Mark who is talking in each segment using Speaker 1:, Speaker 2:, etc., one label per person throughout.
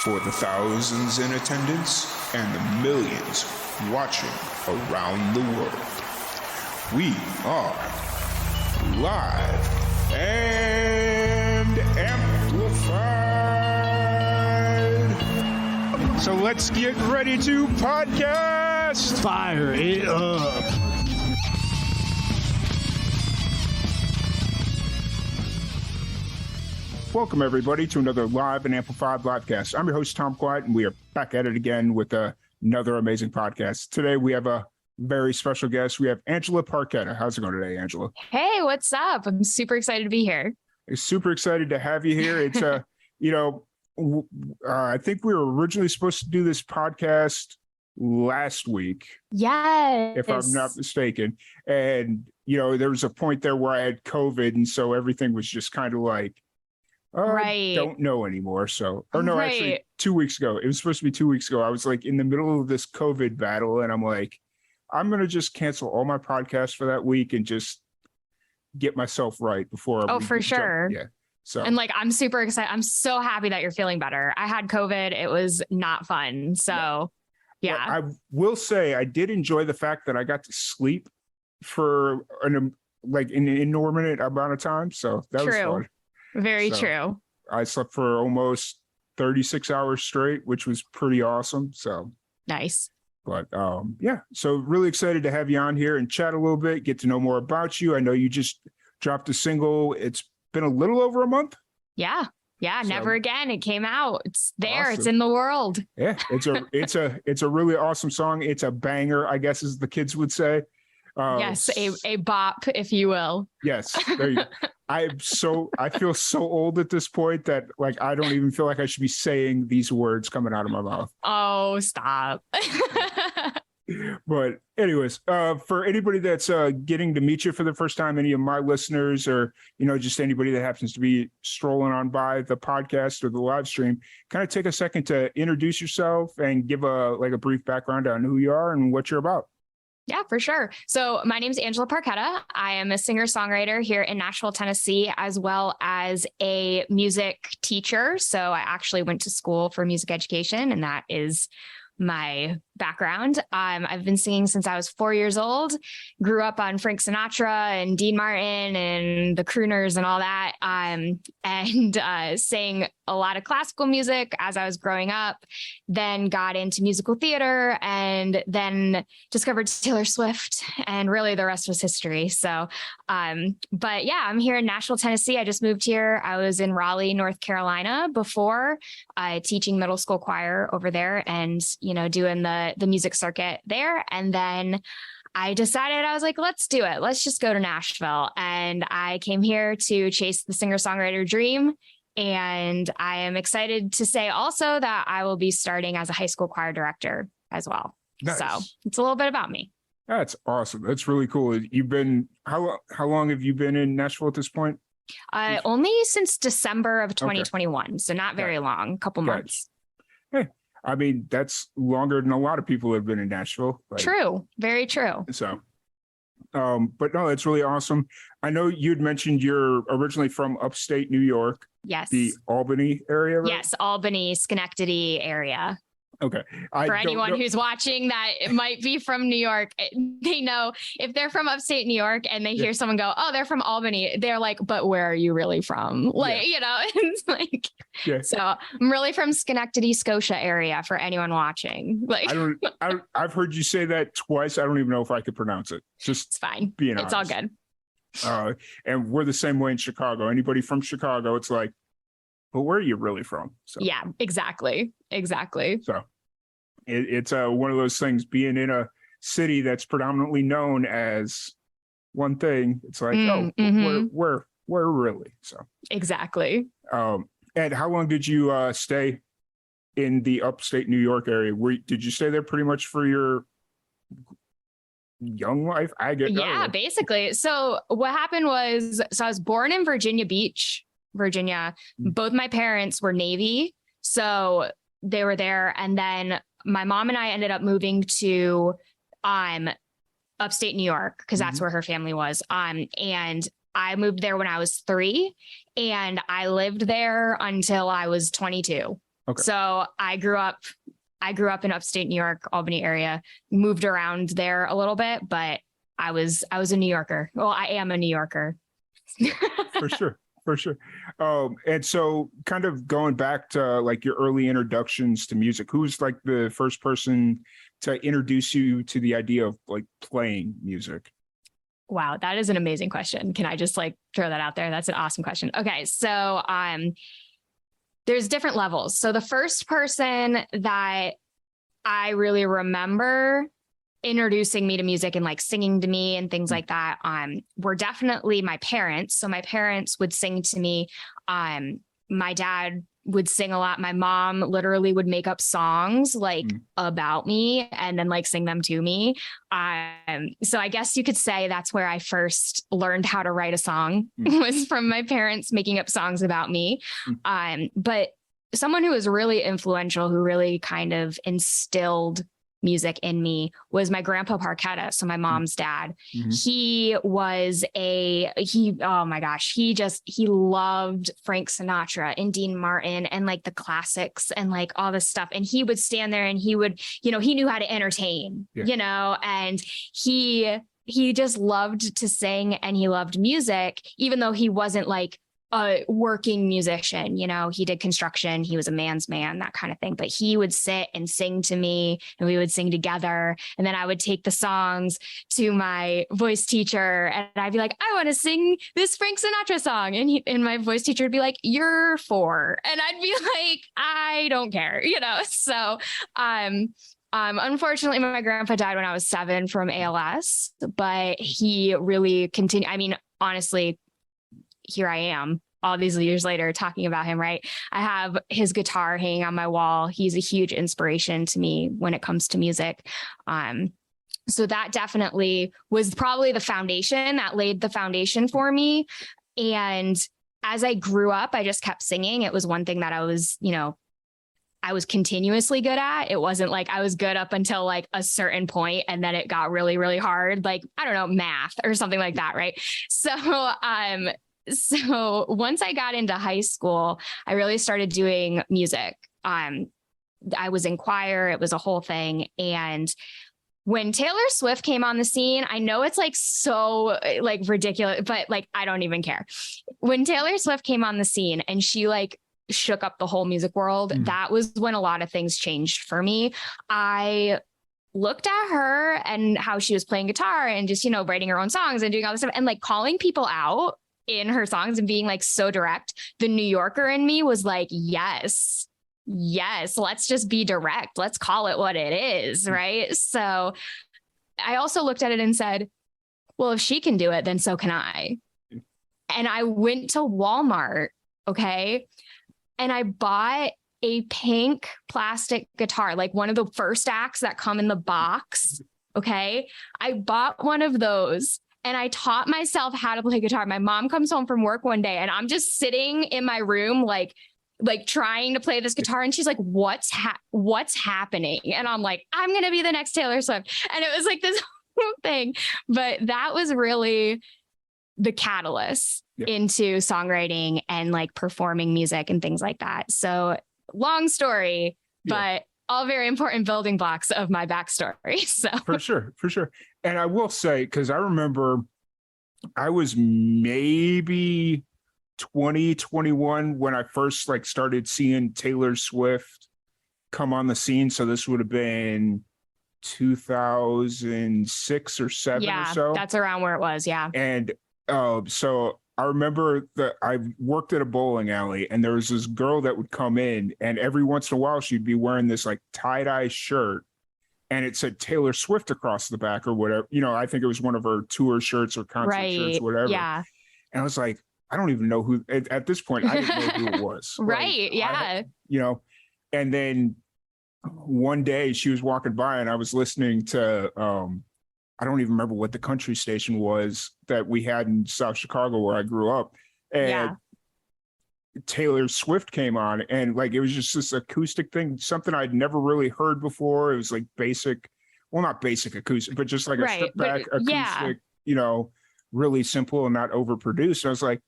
Speaker 1: For the thousands in attendance and the millions watching around the world, we are live and amplified. So let's get ready to podcast.
Speaker 2: Fire it up.
Speaker 1: Welcome, everybody, to another live and amplified livecast. I'm your host, Tom Quiet, and we are back at it again with another amazing podcast. Today, we have a very special guest. We have Angela Parchetta. How's it going today, Angela?
Speaker 3: Hey, what's up? I'm super excited to be here.
Speaker 1: Super excited to have you here. It's I think we were originally supposed to do this podcast last week.
Speaker 3: Yes.
Speaker 1: If I'm not mistaken. And, there was a point there where I had COVID, and so everything was just kind of like,
Speaker 3: right.
Speaker 1: Don't know anymore. So, or no,
Speaker 3: Right.
Speaker 1: actually 2 weeks ago, it was supposed to be 2 weeks ago. I was like in the middle of this COVID battle, and I'm like, I'm going to just cancel all my podcasts for that week and just get myself right before.
Speaker 3: Oh, for sure.
Speaker 1: Yeah. So,
Speaker 3: And I'm super excited. I'm so happy that you're feeling better. I had COVID. It was not fun. So yeah.
Speaker 1: I will say I did enjoy the fact that I got to sleep for an inordinate amount of time. So that was fun.
Speaker 3: Very true.
Speaker 1: I slept for almost 36 hours straight, which was pretty awesome. So
Speaker 3: Nice.
Speaker 1: But so really excited to have you on here and chat a little bit, get to know more about you. I know you just dropped a single. It's been a little over a month.
Speaker 3: Yeah. Yeah.
Speaker 1: So,
Speaker 3: Never Again. It came out. It's there.
Speaker 1: Awesome.
Speaker 3: It's in the world.
Speaker 1: Yeah. It's a really awesome song. It's a banger, I guess, as the kids would say.
Speaker 3: Yes. A bop, if you will.
Speaker 1: Yes. There you go. I feel so old at this point that I don't even feel like I should be saying these words coming out of my mouth.
Speaker 3: Oh, stop.
Speaker 1: But anyways, for anybody that's getting to meet you for the first time, any of my listeners or, just anybody that happens to be strolling on by the podcast or the live stream, kind of take a second to introduce yourself and give a brief background on who you are and what you're about.
Speaker 3: Yeah, for sure. So my name is Angela Parchetta. I am a singer-songwriter here in Nashville, Tennessee, as well as a music teacher. So I actually went to school for music education, and that is my background. I've been singing since I was 4 years old, grew up on Frank Sinatra and Dean Martin and the crooners and all that, and sang a lot of classical music as I was growing up, then got into musical theater and then discovered Taylor Swift, and really the rest was history. So, but yeah, I'm here in Nashville, Tennessee. I just moved here. I was in Raleigh, North Carolina before, teaching middle school choir over there and, doing the music circuit there. And then I decided, I was like, let's do it. Let's just go to Nashville. And I came here to chase the singer-songwriter dream. And I am excited to say also that I will be starting as a high school choir director as well.
Speaker 1: Nice.
Speaker 3: So it's a little bit about me.
Speaker 1: That's awesome. That's really cool. How long have you been in Nashville at this point?
Speaker 3: Only since December of 2021. Okay. So not very long, a couple months.
Speaker 1: Hey, I mean, that's longer than a lot of people have been in Nashville.
Speaker 3: True. Very true.
Speaker 1: So, but no, it's really awesome. I know you'd mentioned you're originally from upstate New York.
Speaker 3: Yes.
Speaker 1: The Albany area, right?
Speaker 3: Yes, Albany, Schenectady area.
Speaker 1: Okay.
Speaker 3: For anyone who's watching that it might be from New York, they know if they're from upstate New York and they hear someone go, oh, they're from Albany. They're like, but where are you really from? It's like, so I'm really from Schenectady, Scotia area for anyone watching.
Speaker 1: I've heard you say that twice. I don't even know if I could pronounce it.
Speaker 3: It's fine.
Speaker 1: Being
Speaker 3: honest. It's all good.
Speaker 1: And we're the same way in Chicago. Anybody from Chicago, it's like, but where are you really from? So,
Speaker 3: yeah, exactly.
Speaker 1: So it's one of those things, being in a city that's predominantly known as one thing. It's like, where really? So
Speaker 3: exactly.
Speaker 1: And how long did you stay in the upstate New York area? Did you stay there pretty much for your young life?
Speaker 3: Basically. So what happened was, I was born in Virginia Beach, Virginia. Both my parents were Navy, so they were there. And then my mom and I ended up moving to upstate New York because that's where her family was. And I moved there when I was 3, and I lived there until I was 22.
Speaker 1: Okay.
Speaker 3: So I grew up in upstate New York, Albany area, moved around there a little bit, but I was a New Yorker. Well, I am a New Yorker.
Speaker 1: For sure. For sure. And so kind of going back to like your early introductions to music, who's like the first person to introduce you to the idea of like playing music?
Speaker 3: Wow, that is an amazing question. Can I just like throw that out there? That's an awesome question. Okay, so there's different levels. So the first person that I really remember introducing me to music and like singing to me and things like that were definitely my parents. So my parents would sing to me. My dad would sing a lot. My mom literally would make up songs like about me and then like sing them to me. So I guess you could say that's where I first learned how to write a song was from my parents making up songs about me. But someone who was really influential, who really kind of instilled music in me was my grandpa Parchetta. So my mom's dad. He was oh my gosh, he loved Frank Sinatra and Dean Martin and like the classics and like all this stuff. And he would stand there and he would, he knew how to entertain, and he just loved to sing and he loved music, even though he wasn't like a working musician. He did construction, he was a man's man, that kind of thing, but he would sit and sing to me and we would sing together. And then I would take the songs to my voice teacher and I'd be like, I want to sing this Frank Sinatra song. And my voice teacher would be like, you're 4. And I'd be like, I don't care, So, unfortunately, my grandpa died when I was 7 from ALS, but he really continued. I mean, honestly, here I am all these years later talking about him, right? I have his guitar hanging on my wall. He's a huge inspiration to me when it comes to music. So that definitely was probably the foundation that laid the foundation for me. And as I grew up, I just kept singing. It was one thing that I was continuously good at. It wasn't like I was good up until like a certain point and then it got really, really hard, like, I don't know, math or something like that. Right. So once I got into high school, I really started doing music. I was in choir. It was a whole thing. And when Taylor Swift came on the scene, I know it's like so like ridiculous, but like, I don't even care. When Taylor Swift came on the scene and she like shook up the whole music world, that was when a lot of things changed for me. I looked at her and how she was playing guitar and just, writing her own songs and doing all this stuff and like calling people out in her songs and being like so direct. The New Yorker in me was like, yes, let's just be direct. Let's call it what it is. Right. So I also looked at it and said, well, if she can do it, then so can I. And I went to Walmart. Okay. And I bought a pink plastic guitar, like one of the first acts that come in the box. Okay. I bought one of those. And I taught myself how to play guitar. My mom comes home from work one day and I'm just sitting in my room, like trying to play this guitar. And she's like, what's happening? And I'm like, I'm going to be the next Taylor Swift. And it was like this whole thing, but that was really the catalyst into songwriting and like performing music and things like that. So long story, but all very important building blocks of my backstory. So
Speaker 1: for sure. And I will say, because I remember I was maybe 21 when I first like started seeing Taylor Swift come on the scene. So this would have been 2006 or 7 or so.
Speaker 3: That's around where it was. Yeah.
Speaker 1: And so I remember that I worked at a bowling alley and there was this girl that would come in and every once in a while she'd be wearing this like tie-dye shirt and it said Taylor Swift across the back or whatever. I think it was one of her tour shirts or concert shirts, whatever.
Speaker 3: Yeah.
Speaker 1: And I was like, I don't even know who, at this point, I didn't know who it was.
Speaker 3: Right. Yeah.
Speaker 1: And then one day she was walking by and I was listening to, I don't even remember what the country station was that we had in South Chicago where I grew up. And Taylor Swift came on and like, it was just this acoustic thing, something I'd never really heard before. It was like basic, well, not basic acoustic, but just like a step back acoustic, really simple and not overproduced. I was like,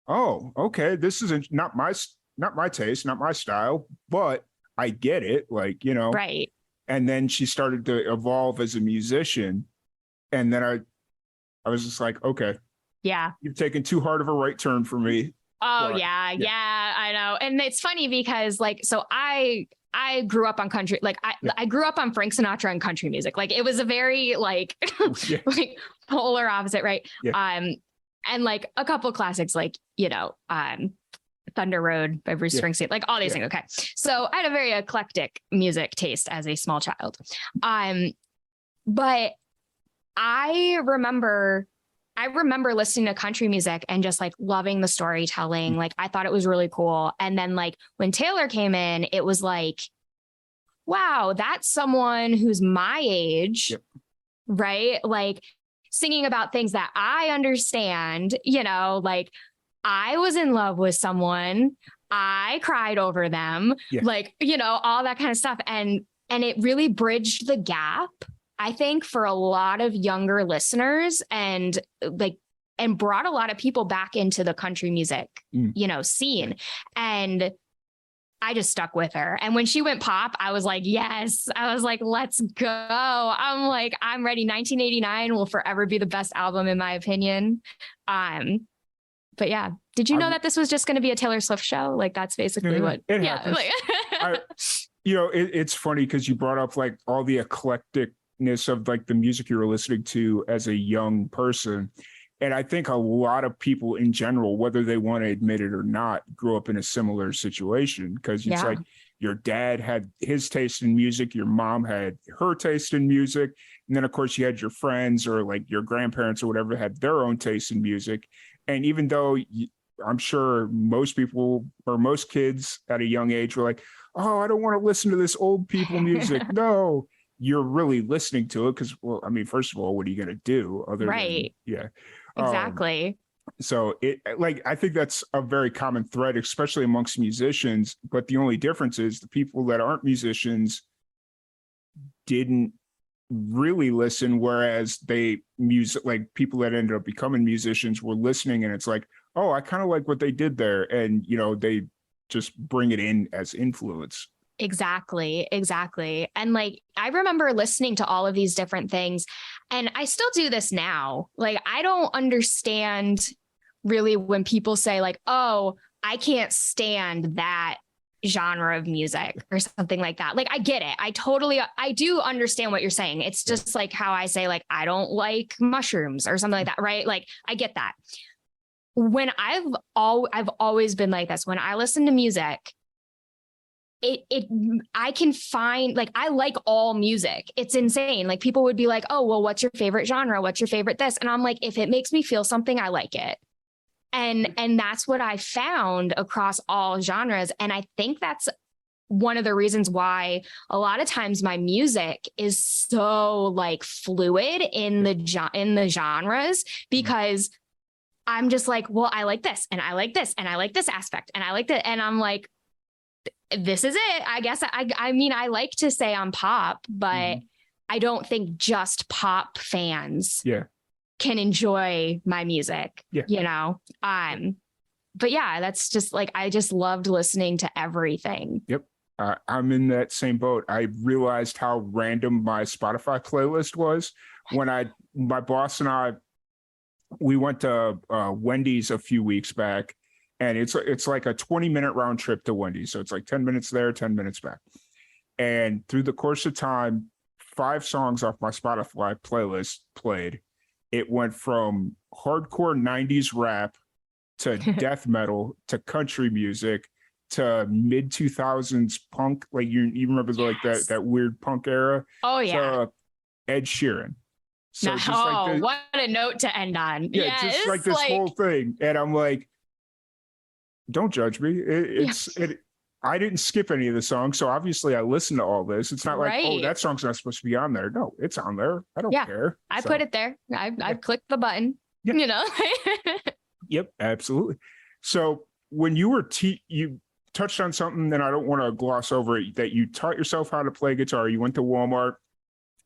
Speaker 1: oh, okay, this isn't not my not my taste, not my style, but I get it. Like, you know,
Speaker 3: Right.
Speaker 1: and then she started to evolve as a musician. And then I was just like, okay,
Speaker 3: Yeah.
Speaker 1: you've taken too hard of a right turn for me.
Speaker 3: Oh
Speaker 1: But,
Speaker 3: yeah, I know. And it's funny because like, so I grew up on country, like I grew up on Frank Sinatra and country music. Like it was a very like,
Speaker 1: Yeah.
Speaker 3: like polar opposite, right?
Speaker 1: Yeah.
Speaker 3: And like a couple classics, like, you know, Thunder Road by Bruce Springsteen, like all these things. Okay. So I had a very eclectic music taste as a small child. But I remember listening to country music and just like loving the storytelling. Like I thought it was really cool. And then like when Taylor came in, it was like, wow, that's someone who's my age, right? Like singing about things that I understand, you know, like I was in love with someone, I cried over them, like, you know, all that kind of stuff. And it really bridged the gap, I think, for a lot of younger listeners and brought a lot of people back into the country music, you know, scene. And I just stuck with her. And when she went pop, I was like, yes, I was like, let's go. I'm like, I'm ready. 1989 will forever be the best album in my opinion. But yeah, did you know that this was just going to be a Taylor Swift show? Like that's basically what
Speaker 1: it happens. You know, it's funny because you brought up like all the eclecticness of like the music you were listening to as a young person. And I think a lot of people in general, whether they want to admit it or not, grew up in a similar situation because it's like your dad had his taste in music, your mom had her taste in music. And then, of course, you had your friends or like your grandparents or whatever had their own taste in music. And even though I'm sure most people or most kids at a young age were like, oh, I don't want to listen to this old people music. No, you're really listening to it because, well, I mean, first of all, what are you going to do other than,
Speaker 3: exactly.
Speaker 1: So it like, I think that's a very common thread, especially amongst musicians. But the only difference is the people that aren't musicians didn't really listen, whereas like people that ended up becoming musicians were listening and it's like, oh, I kind of like what they did there. And, you know, they just bring it in as influence.
Speaker 3: Exactly. And like, I remember listening to all of these different things and I still do this now. Like, I don't understand really when people say like, oh, I can't stand that genre of music or something like that. Like, I get it. I do understand what you're saying. It's just like how I say, like, I don't like mushrooms or something like that. Right. Like, I get that. When I've always been like this, when I listen to music, I can find, like, I like all music. It's insane. Like, people would be like, oh, well, what's your favorite genre? What's your favorite this? And I'm like, if it makes me feel something, I like it. And that's what I found across all genres. And I think that's one of the reasons why a lot of times my music is so like fluid in the genres, because I'm just like, well, I like this and I like this and I like this aspect and I like that. And I'm like, this is it. I guess I mean, I like to say I'm pop, but I don't think just pop fans can enjoy my music, you know? But yeah, that's just like, I just loved listening to everything.
Speaker 1: Yep. I'm in that same boat. I realized how random my Spotify playlist was when my boss and I, we went to Wendy's a few weeks back, and it's like a 20-minute round trip to Wendy's. So it's like 10 minutes there, 10 minutes back. And through the course of time, 5 songs off my Spotify playlist played. It went from hardcore 90s rap to death metal to country music to mid 2000s punk. Like you remember like that weird punk era.
Speaker 3: Oh yeah.
Speaker 1: To Ed Sheeran. So
Speaker 3: what a note to end on.
Speaker 1: Yeah, just like this whole thing. And I'm like, don't judge me. I didn't skip any of the songs. So obviously I listened to all this. It's not like, oh, that song's not supposed to be on there. No, it's on there. I don't care.
Speaker 3: I put it there. I've clicked the button, you know?
Speaker 1: Yep, absolutely. So when you were you touched on something that I don't want to gloss over it, that you taught yourself how to play guitar. You went to Walmart,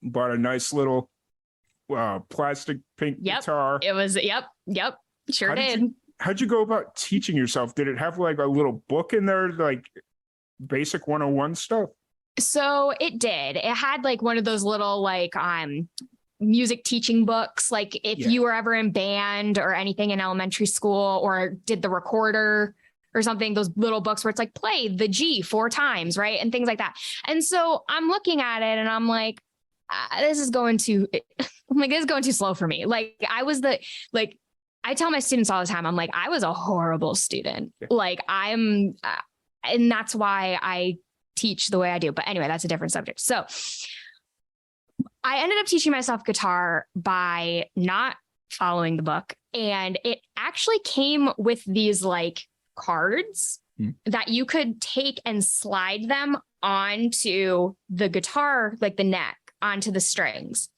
Speaker 1: bought a nice little plastic pink guitar.
Speaker 3: It was, yep. Sure did.
Speaker 1: how'd you go about teaching yourself? Did it have like a little book in there, like basic 101 stuff?
Speaker 3: So it did. It had like one of those little like music teaching books. Like if you were ever in band or anything in elementary school or did the recorder or something, those little books where it's like play the G 4 times, right? And things like that. And so I'm looking at it and I'm like, this is going too slow for me. Like I tell my students all the time, I'm like, I was a horrible student. Like and that's why I teach the way I do. But anyway, that's a different subject. So I ended up teaching myself guitar by not following the book. And it actually came with these like cards that you could take and slide them onto the guitar, like the neck, onto the strings.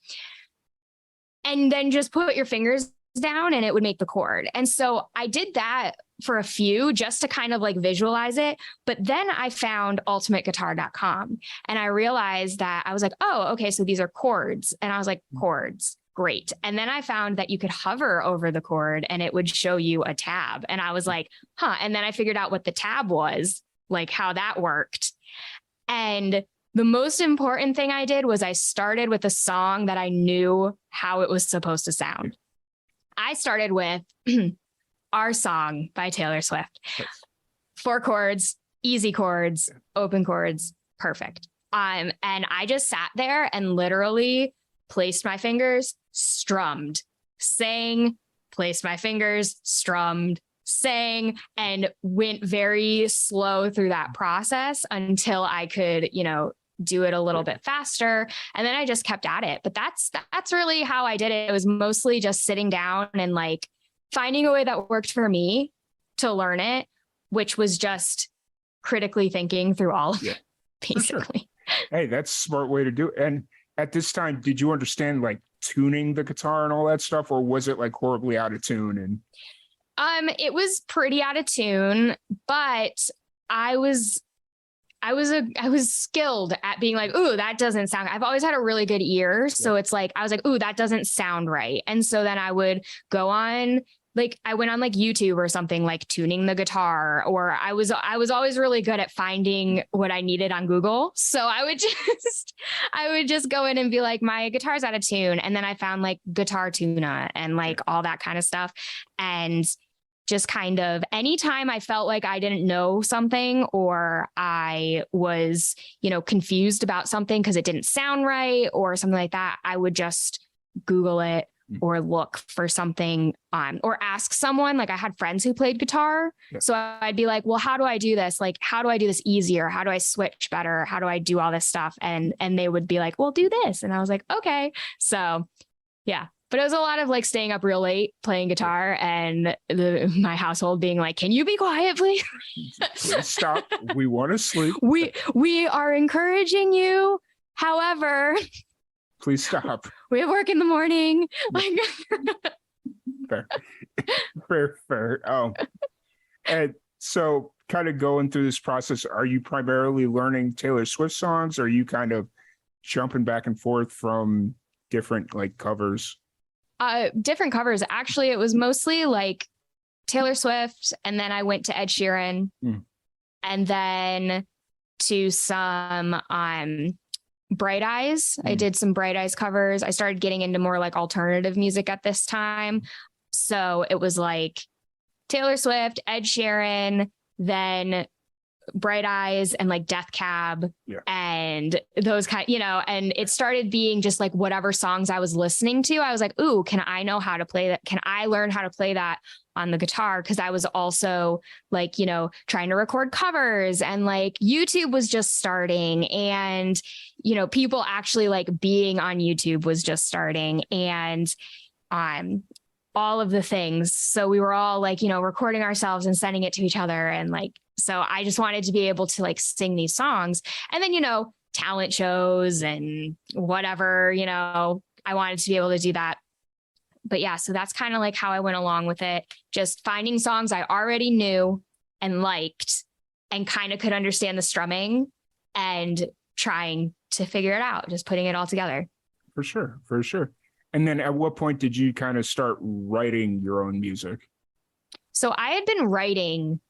Speaker 3: And then just put your fingers down and it would make the chord. And so I did that for a few just to kind of like visualize it. But then I found ultimateguitar.com and I realized that I was like, oh, okay, so these are chords. And I was like, chords, great. And then I found that you could hover over the chord and it would show you a tab. And I was like, huh. And then I figured out what the tab was, like how that worked. And the most important thing I did was I started with a song that I knew how it was supposed to sound. I started with Our Song by Taylor Swift. 4 chords, easy chords, open chords, perfect. And I just sat there and literally placed my fingers, strummed, sang, placed my fingers, strummed, sang, and went very slow through that process until I could, do it a little bit faster. And then I just kept at it. But that's really how I did it. It was mostly just sitting down and like finding a way that worked for me to learn it, which was just critically thinking through all of it, basically.
Speaker 1: Sure. Hey, that's a smart way to do it. And at this time, did you understand like tuning the guitar and all that stuff, or was it like horribly out of tune? And
Speaker 3: it was pretty out of tune, but I was skilled at being like, ooh, that doesn't sound, I've always had a really good ear. So it's like, I was like, ooh, that doesn't sound right. And so then I would go on, like, I went on like YouTube or something, like tuning the guitar, or I was always really good at finding what I needed on Google. So I would just go in and be like, my guitar's out of tune. And then I found like Guitar Tuna and like all that kind of stuff. And just kind of anytime I felt like I didn't know something or I was, confused about something because it didn't sound right or something like that, I would just Google it or look for something or ask someone. Like I had friends who played guitar. Yeah. So I'd be like, well, how do I do this? Like, how do I do this easier? How do I switch better? How do I do all this stuff? And they would be like, well, do this. And I was like, okay. So yeah. But it was a lot of like staying up real late playing guitar and my household being like, can you be quiet, please?
Speaker 1: Please stop. We want to sleep.
Speaker 3: We are encouraging you. However,
Speaker 1: please stop.
Speaker 3: We have work in the morning. Like
Speaker 1: Fair. And so kind of going through this process, are you primarily learning Taylor Swift songs? Or are you kind of jumping back and forth from different like covers?
Speaker 3: Different covers. Actually, it was mostly like Taylor Swift. And then I went to Ed Sheeran and then to some Bright Eyes. I did some Bright Eyes covers. I started getting into more like alternative music at this time. So it was like Taylor Swift, Ed Sheeran, then Bright Eyes and like Death Cab and those kind, and it started being just like whatever songs I was listening to. I was like, ooh, can I know how to play that? Can I learn how to play that on the guitar? Cause I was also like, trying to record covers and like YouTube was just starting and, people actually like being on YouTube was just starting and, all of the things. So we were all like, recording ourselves and sending it to each other. And like, so I just wanted to be able to like sing these songs and then, talent shows and whatever, I wanted to be able to do that. But yeah, so that's kind of like how I went along with it. Just finding songs I already knew and liked and kind of could understand the strumming and trying to figure it out, just putting it all together.
Speaker 1: For sure. And then at what point did you kind of start writing your own music?
Speaker 3: So I had been writing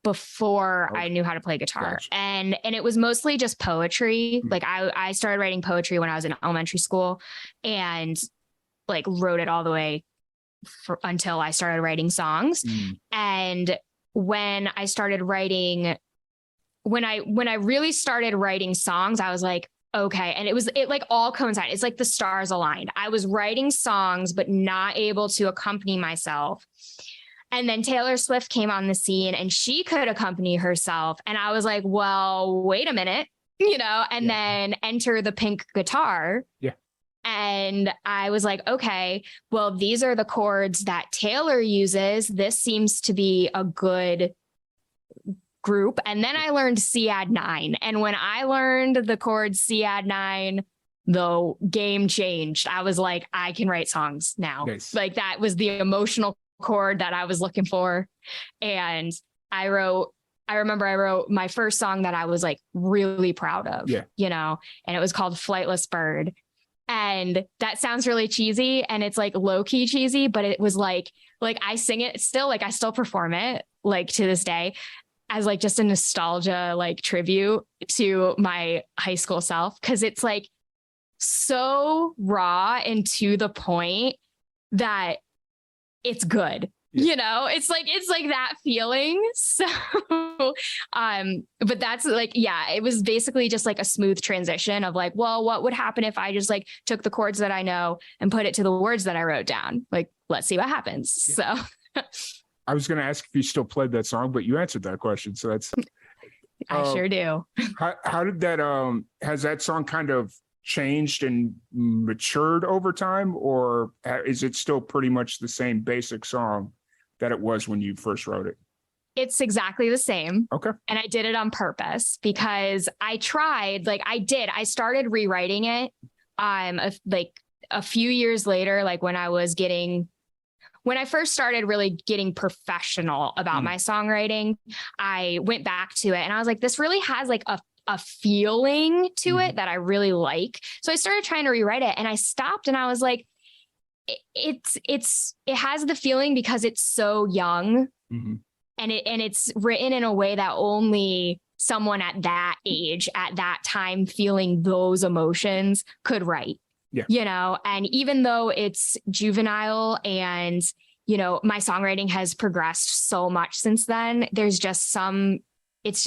Speaker 3: before I knew how to play guitar.
Speaker 1: Gotcha.
Speaker 3: And it was mostly just poetry.
Speaker 1: Mhm.
Speaker 3: Like I started writing poetry when I was in elementary school and like wrote it all the way until I started writing songs. And when I started writing, when I really started writing songs, I was like, okay. And it like all coincided. It's like the stars aligned. I was writing songs, but not able to accompany myself. And then Taylor Swift came on the scene and she could accompany herself. And I was like, well, wait a minute, and then enter the pink guitar.
Speaker 1: Yeah.
Speaker 3: And I was like, okay, well, these are the chords that Taylor uses. This seems to be a good group. And then I learned C add 9. And when I learned the chord C add 9, the game changed. I was like, I can write songs now.
Speaker 1: Nice.
Speaker 3: Like that was the emotional chord that I was looking for. And I remember I wrote my first song that I was like really proud of, and it was called Flightless Bird. And that sounds really cheesy and it's like low key cheesy, but it was like I sing it still, like I still perform it like to this day as like just a nostalgia, like tribute to my high school self. Cause it's like so raw and to the point that it's good. It's like that feeling. So, but that's like, it was basically just like a smooth transition of like, well, what would happen if I just like took the chords that I know and put it to the words that I wrote down? Like, let's see what happens. Yeah. So
Speaker 1: I was going to ask if you still played that song, but you answered that question. So that's,
Speaker 3: I sure do.
Speaker 1: How did that, has that song kind of changed and matured over time, or is it still pretty much the same basic song that it was when you first wrote it?
Speaker 3: It's exactly the same.
Speaker 1: Okay.
Speaker 3: And I did it on purpose because I started rewriting it a few years later, like when I first started really getting professional about my songwriting, I went back to it and I was like, this really has like a feeling to it that I really like. So I started trying to rewrite it and I stopped and I was like, it has the feeling because it's so young and it's written in a way that only someone at that age, at that time, feeling those emotions could write. Yeah. And even though it's juvenile and, my songwriting has progressed so much since then, there's just it's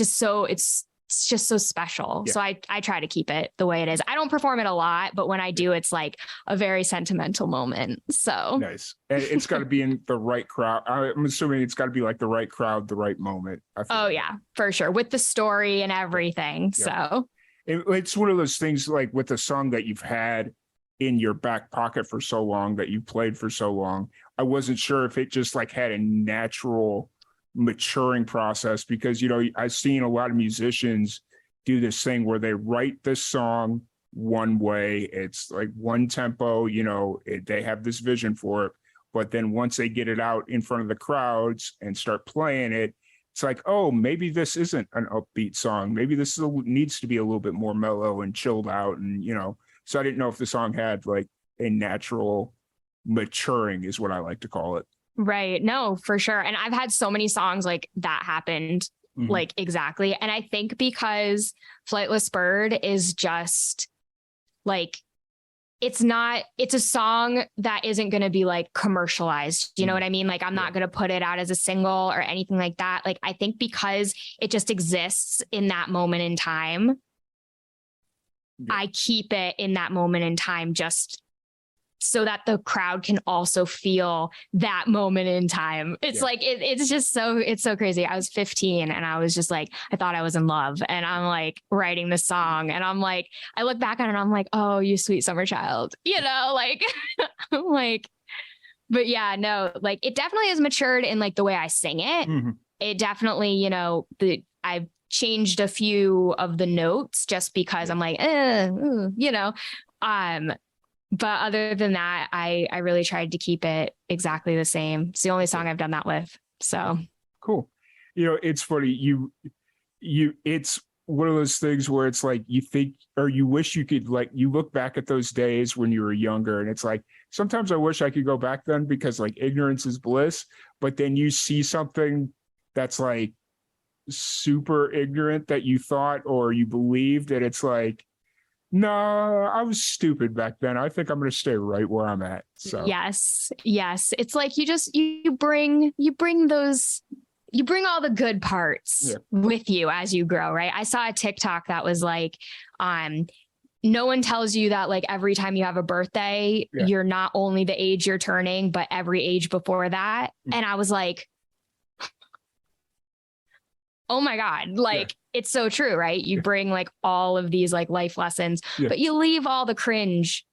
Speaker 3: just so special. Yeah. So I try to keep it the way it is. I don't perform it a lot, but when I do, it's like a very sentimental moment. So
Speaker 1: nice. And it's got to be in the right crowd. I'm assuming it's got to be like the right crowd, the right moment.
Speaker 3: Yeah, for sure. With the story and everything. Yeah. So
Speaker 1: it's one of those things like with a song that you've had in your back pocket for so long, that you played for so long. I wasn't sure if it just like had a natural maturing process, because I've seen a lot of musicians do this thing where they write this song one way, it's like one tempo, they have this vision for it, but then once they get it out in front of the crowds and start playing it, it's like, oh, maybe this isn't an upbeat song, maybe this needs to be a little bit more mellow and chilled out, and so I didn't know if the song had like a natural maturing, is what I like to call it.
Speaker 3: Right. No, for sure. And I've had so many songs like that happened, like exactly. And I think because Flightless Bird is just like, it's a song that isn't going to be like commercialized. You know what I mean? Like I'm not going to put it out as a single or anything like that. Like I think because it just exists in that moment in time, I keep it in that moment in time just so that the crowd can also feel that moment in time. It's like, it's so crazy. I was 15 and I was just like, I thought I was in love, and I'm like writing the song and I'm like, I look back on it and I'm like, oh, you sweet summer child, like, I'm like, but yeah, no, like it definitely has matured in like the way I sing it. It definitely, I've changed a few of the notes just because I'm like, but other than that, I really tried to keep it exactly the same. It's the only song I've done that with. So
Speaker 1: cool. It's funny. It's one of those things where it's like you think or you wish you could, like, you look back at those days when you were younger and it's like sometimes I wish I could go back then because like ignorance is bliss, but then you see something that's like super ignorant that you thought or you believed, and it's like, no, I was stupid back then. I think I'm going to stay right where I'm at. So
Speaker 3: Yes. It's like you bring all the good parts with you as you grow, right? I saw a TikTok that was like, no one tells you that like every time you have a birthday, you're not only the age you're turning, but every age before that. And I was like, oh my God, like it's so true, right? You bring like all of these like life lessons, but you leave all the cringe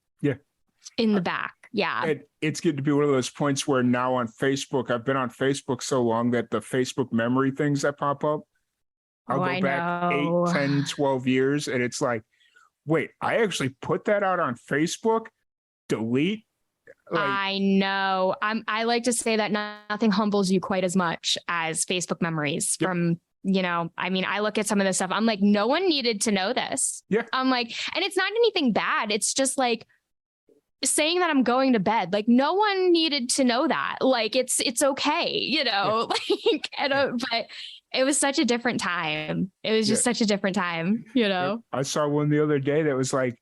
Speaker 3: in the back. Yeah.
Speaker 1: And it's getting to be one of those points where now on Facebook, I've been on Facebook so long that the Facebook memory things that pop up, I'll go back 8, 10, 12 years. And it's like, wait, I actually put that out on Facebook, delete. Like,
Speaker 3: I know. I like to say that nothing humbles you quite as much as Facebook memories from, I mean, I look at some of this stuff. I'm like, no one needed to know this.
Speaker 1: Yeah.
Speaker 3: I'm like, and it's not anything bad. It's just like saying that I'm going to bed. Like no one needed to know that. Like it's okay, like, but it was such a different time. It was just such a different time,
Speaker 1: I saw one the other day that was like,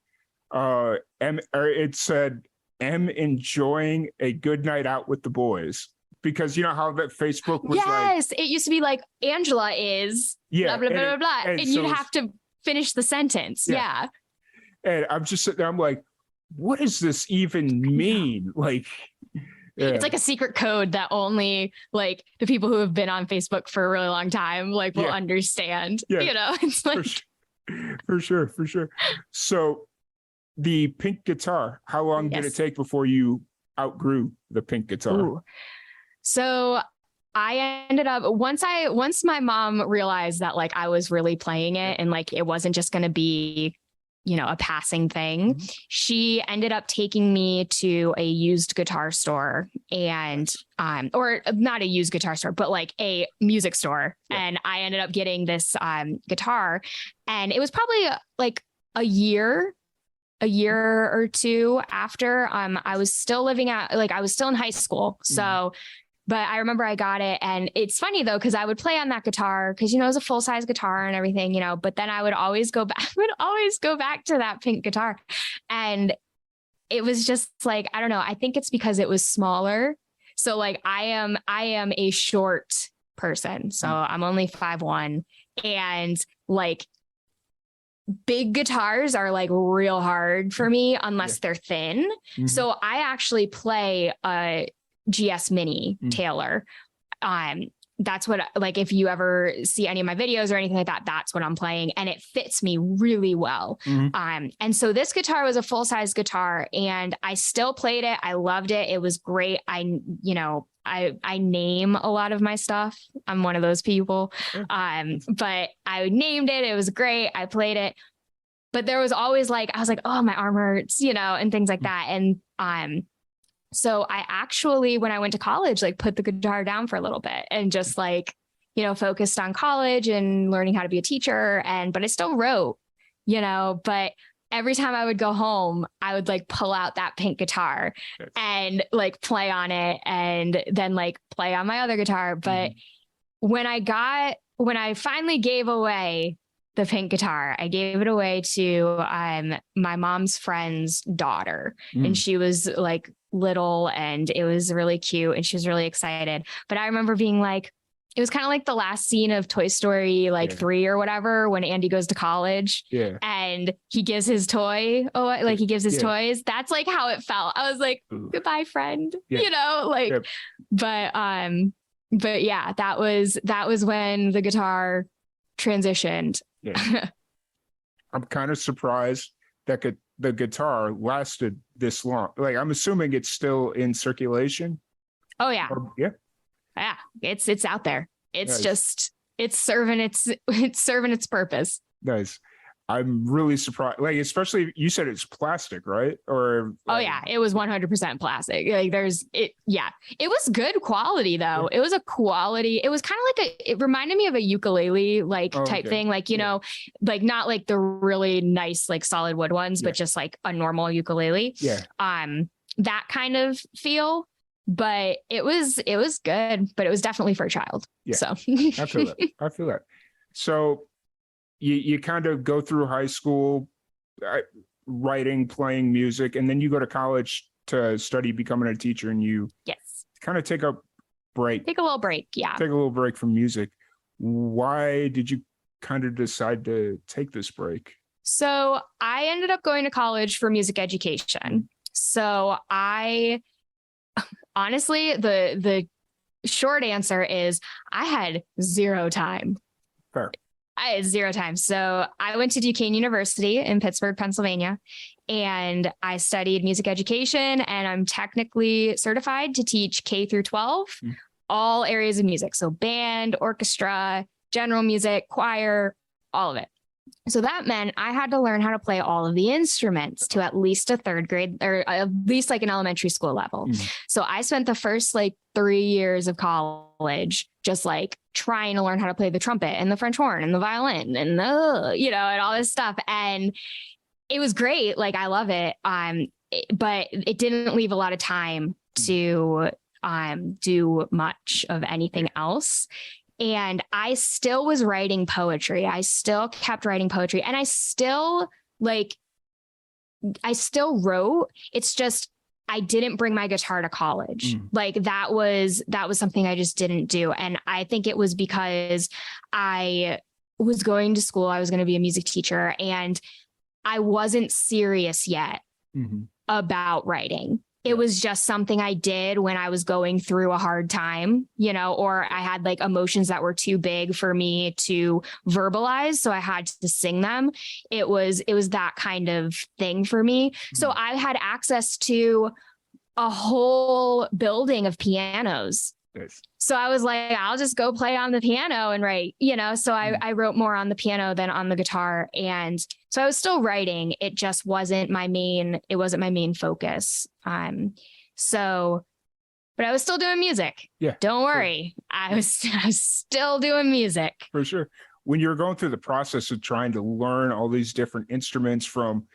Speaker 1: it said, "Am enjoying a good night out with the boys." Because you know how that Facebook was
Speaker 3: it used to be like Angela is blah, blah, blah, blah, blah. And so you'd have to finish the sentence. Yeah.
Speaker 1: And I'm just sitting there, I'm like, what does this even mean? Like,
Speaker 3: it's like a secret code that only like the people who have been on Facebook for a really long time, like will understand, it's like
Speaker 1: for sure. So the pink guitar, how long did it take before you outgrew the pink guitar?
Speaker 3: Ooh. So I ended up once my mom realized that like I was really playing it and like it wasn't just going to be, a passing thing. She ended up taking me to a used guitar store and, or not a used guitar store, but like a music store. And I ended up getting this, guitar, and it was probably like a year or two after, I was still I was still in high school. So, but I remember I got it, and it's funny though, cause I would play on that guitar cause it was a full size guitar and everything, but then I would always go back to that pink guitar. And it was just like, I don't know. I think it's because it was smaller. So like I am a short person. So I'm only 5'1", and like big guitars are like real hard for me unless they're thin. So I actually play a GS Mini Taylor. That's what, like, if you ever see any of my videos or anything like that, that's what I'm playing, and it fits me really well. And so this guitar was a full size guitar, and I still played it. I loved it. It was great. I name a lot of my stuff. I'm one of those people. But I named it. It was great. I played it, but there was always like, I was like, oh, my arm hurts, and things like that. And, so I actually, when I went to college, like put the guitar down for a little bit and just like, focused on college and learning how to be a teacher. But I still wrote, but every time I would go home, I would like pull out that pink guitar and like play on it and then like play on my other guitar. But when I finally gave away the pink guitar, I gave it away to my mom's friend's daughter, and she was like little, and it was really cute, and she was really excited. But I remember being like, it was kind of like the last scene of Toy Story 3 or whatever, when Andy goes to college and he gives his toy, he gives his toys. That's like how it felt. I was like, goodbye, friend, but yeah, that was when the guitar transitioned.
Speaker 1: I'm kind of surprised that the guitar lasted this long. Like, I'm assuming it's still in circulation.
Speaker 3: Oh yeah.
Speaker 1: Yeah.
Speaker 3: It's out there. It's just, it's serving its purpose.
Speaker 1: Nice. I'm really surprised. Like, especially you said it's plastic, right? Or
Speaker 3: Oh yeah, it was 100% plastic. Like there's it. Yeah, it was good quality though.
Speaker 1: Yeah.
Speaker 3: It was a quality. It was kind of like it reminded me of a ukulele like type
Speaker 1: okay.
Speaker 3: thing. Like, you know, like not like the really nice, like solid wood ones, but just like a normal ukulele.
Speaker 1: Yeah.
Speaker 3: That kind of feel. But it was good, but it was definitely for a child.
Speaker 1: Yeah.
Speaker 3: So
Speaker 1: I feel that. I feel that. So you kind of go through high school, writing, playing music, and then you go to college to study becoming a teacher, and you
Speaker 3: yes,
Speaker 1: kind of take a break.
Speaker 3: take a little break. Yeah.
Speaker 1: Take a little break from music. Why did you kind of decide to take this break?
Speaker 3: So I ended up going to college for music education. So I honestly, the short answer is I had zero time.
Speaker 1: Fair.
Speaker 3: I had zero time. So I went to Duquesne University in Pittsburgh, Pennsylvania, and I studied music education, and I'm technically certified to teach K through 12, all areas of music. So band, orchestra, general music, choir, all of it. So that meant I had to learn how to play all of the instruments to at least a third grade, or at least like an elementary school level. So I spent the first like 3 years of college just like trying to learn how to play the trumpet and the French horn and the violin and and all this stuff. And it was great. Like I love it. But it didn't leave a lot of time to do much of anything else. And I still was writing poetry. I still kept writing poetry, and I still wrote. It's just, I didn't bring my guitar to college. Like that was something I just didn't do. And I think it was because I was going to school. I was going to be a music teacher, and I wasn't serious yet about writing. It was just something I did when I was going through a hard time, or I had like emotions that were too big for me to verbalize. So I had to sing them. It was that kind of thing for me. So I had access to a whole building of pianos.
Speaker 1: Nice.
Speaker 3: So I was like, I'll just go play on the piano and write, so I wrote more on the piano than on the guitar. And so I was still writing. It just wasn't my main focus. But I was still doing music.
Speaker 1: Yeah.
Speaker 3: Don't worry. I was still doing music.
Speaker 1: For sure. When you were going through the process of trying to learn all these different instruments, from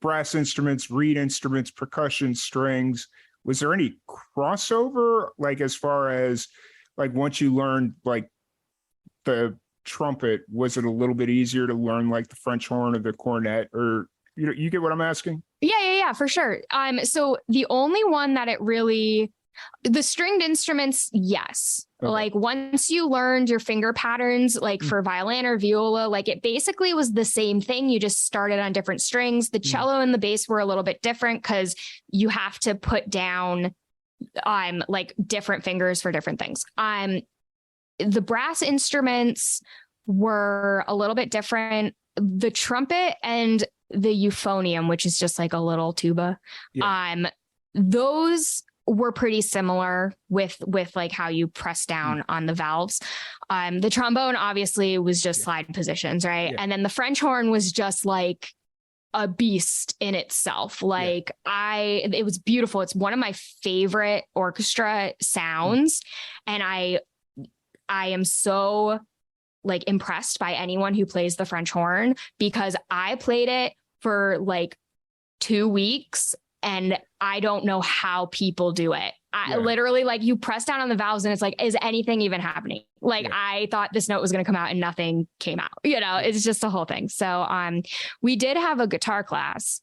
Speaker 1: brass instruments, reed instruments, percussion, strings, was there any crossover? Like, as far as like, once you learned like the trumpet, was it a little bit easier to learn like the French horn or the cornet, or you get what I'm asking? Yeah,
Speaker 3: for sure. So the only one that the stringed instruments, yes. Okay. Like once you learned your finger patterns, like for violin or viola, like it basically was the same thing. You just started on different strings. The cello and the bass were a little bit different because you have to put down like different fingers for different things. The brass instruments were a little bit different. The trumpet and the euphonium, which is just like a little tuba, those were pretty similar with like how you press down on the valves. The trombone obviously was just slide positions, right? And then the French horn was just like a beast in itself. Like it was beautiful. It's one of my favorite orchestra sounds. And I am so like impressed by anyone who plays the French horn, because I played it for like 2 weeks and I don't know how people do it. I literally, like, you press down on the valves and it's like, is anything even happening? Like I thought this note was going to come out and nothing came out, it's just a whole thing. So we did have a guitar class,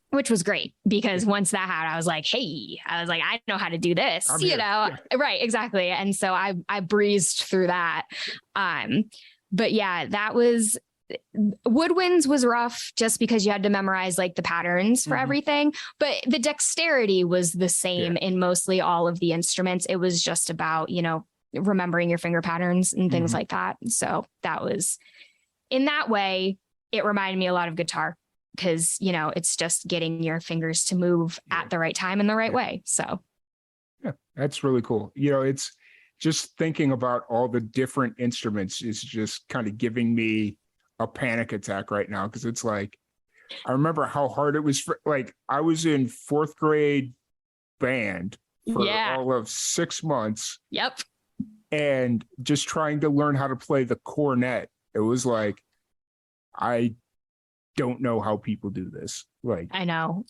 Speaker 3: which was great, because once that happened, I was like, I know how to do this, right. Exactly. And so I breezed through that. But yeah, that was, woodwinds was rough just because you had to memorize like the patterns for everything, but the dexterity was the same in mostly all of the instruments. It was just about, remembering your finger patterns and things like that. So that was, in that way, it reminded me a lot of guitar, because, it's just getting your fingers to move at the right time in the right way. So.
Speaker 1: Yeah, that's really cool. It's just thinking about all the different instruments is just kind of giving me a panic attack right now because it's like I remember how hard it was for like I was in fourth grade band for all of 6 months.
Speaker 3: Yep.
Speaker 1: And just trying to learn how to play the cornet. It was like, I don't know how people do this. Like,
Speaker 3: I know.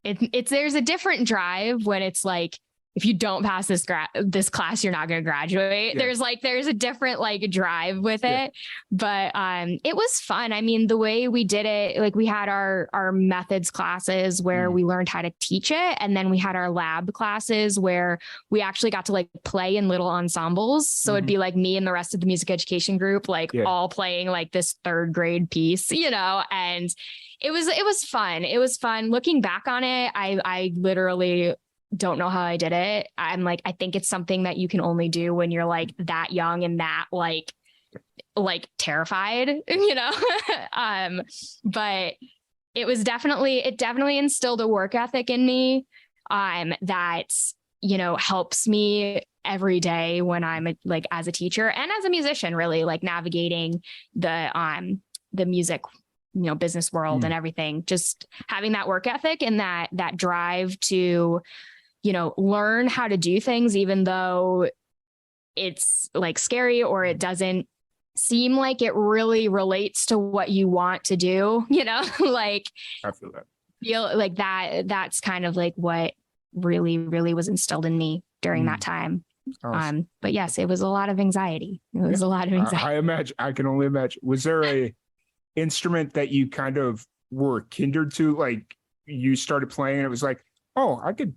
Speaker 3: It's there's a different drive when it's like, if you don't pass this class, you're not going to graduate.
Speaker 1: Yeah.
Speaker 3: There's a different like drive with it, but it was fun. I mean, the way we did it, like we had our methods classes where we learned how to teach it. And then we had our lab classes where we actually got to like play in little ensembles. So it'd be like me and the rest of the music education group, like all playing like this third grade piece, and it was fun. It was fun looking back on it. I literally don't know how I did it. I'm like, I think it's something that you can only do when you're like that young and that like terrified, but it definitely instilled a work ethic in me, that, helps me every day when I'm like as a teacher and as a musician, really like navigating the music, business world and everything, just having that work ethic and that drive to, learn how to do things, even though it's like scary or it doesn't seem like it really relates to what you want to do, like
Speaker 1: I feel that.
Speaker 3: Feel like that's kind of like what really, really was instilled in me during that time. Awesome. But yes, it was a lot of anxiety.
Speaker 1: I can only imagine. Was there a instrument that you kind of were kindred to? Like you started playing and it was like, oh, I could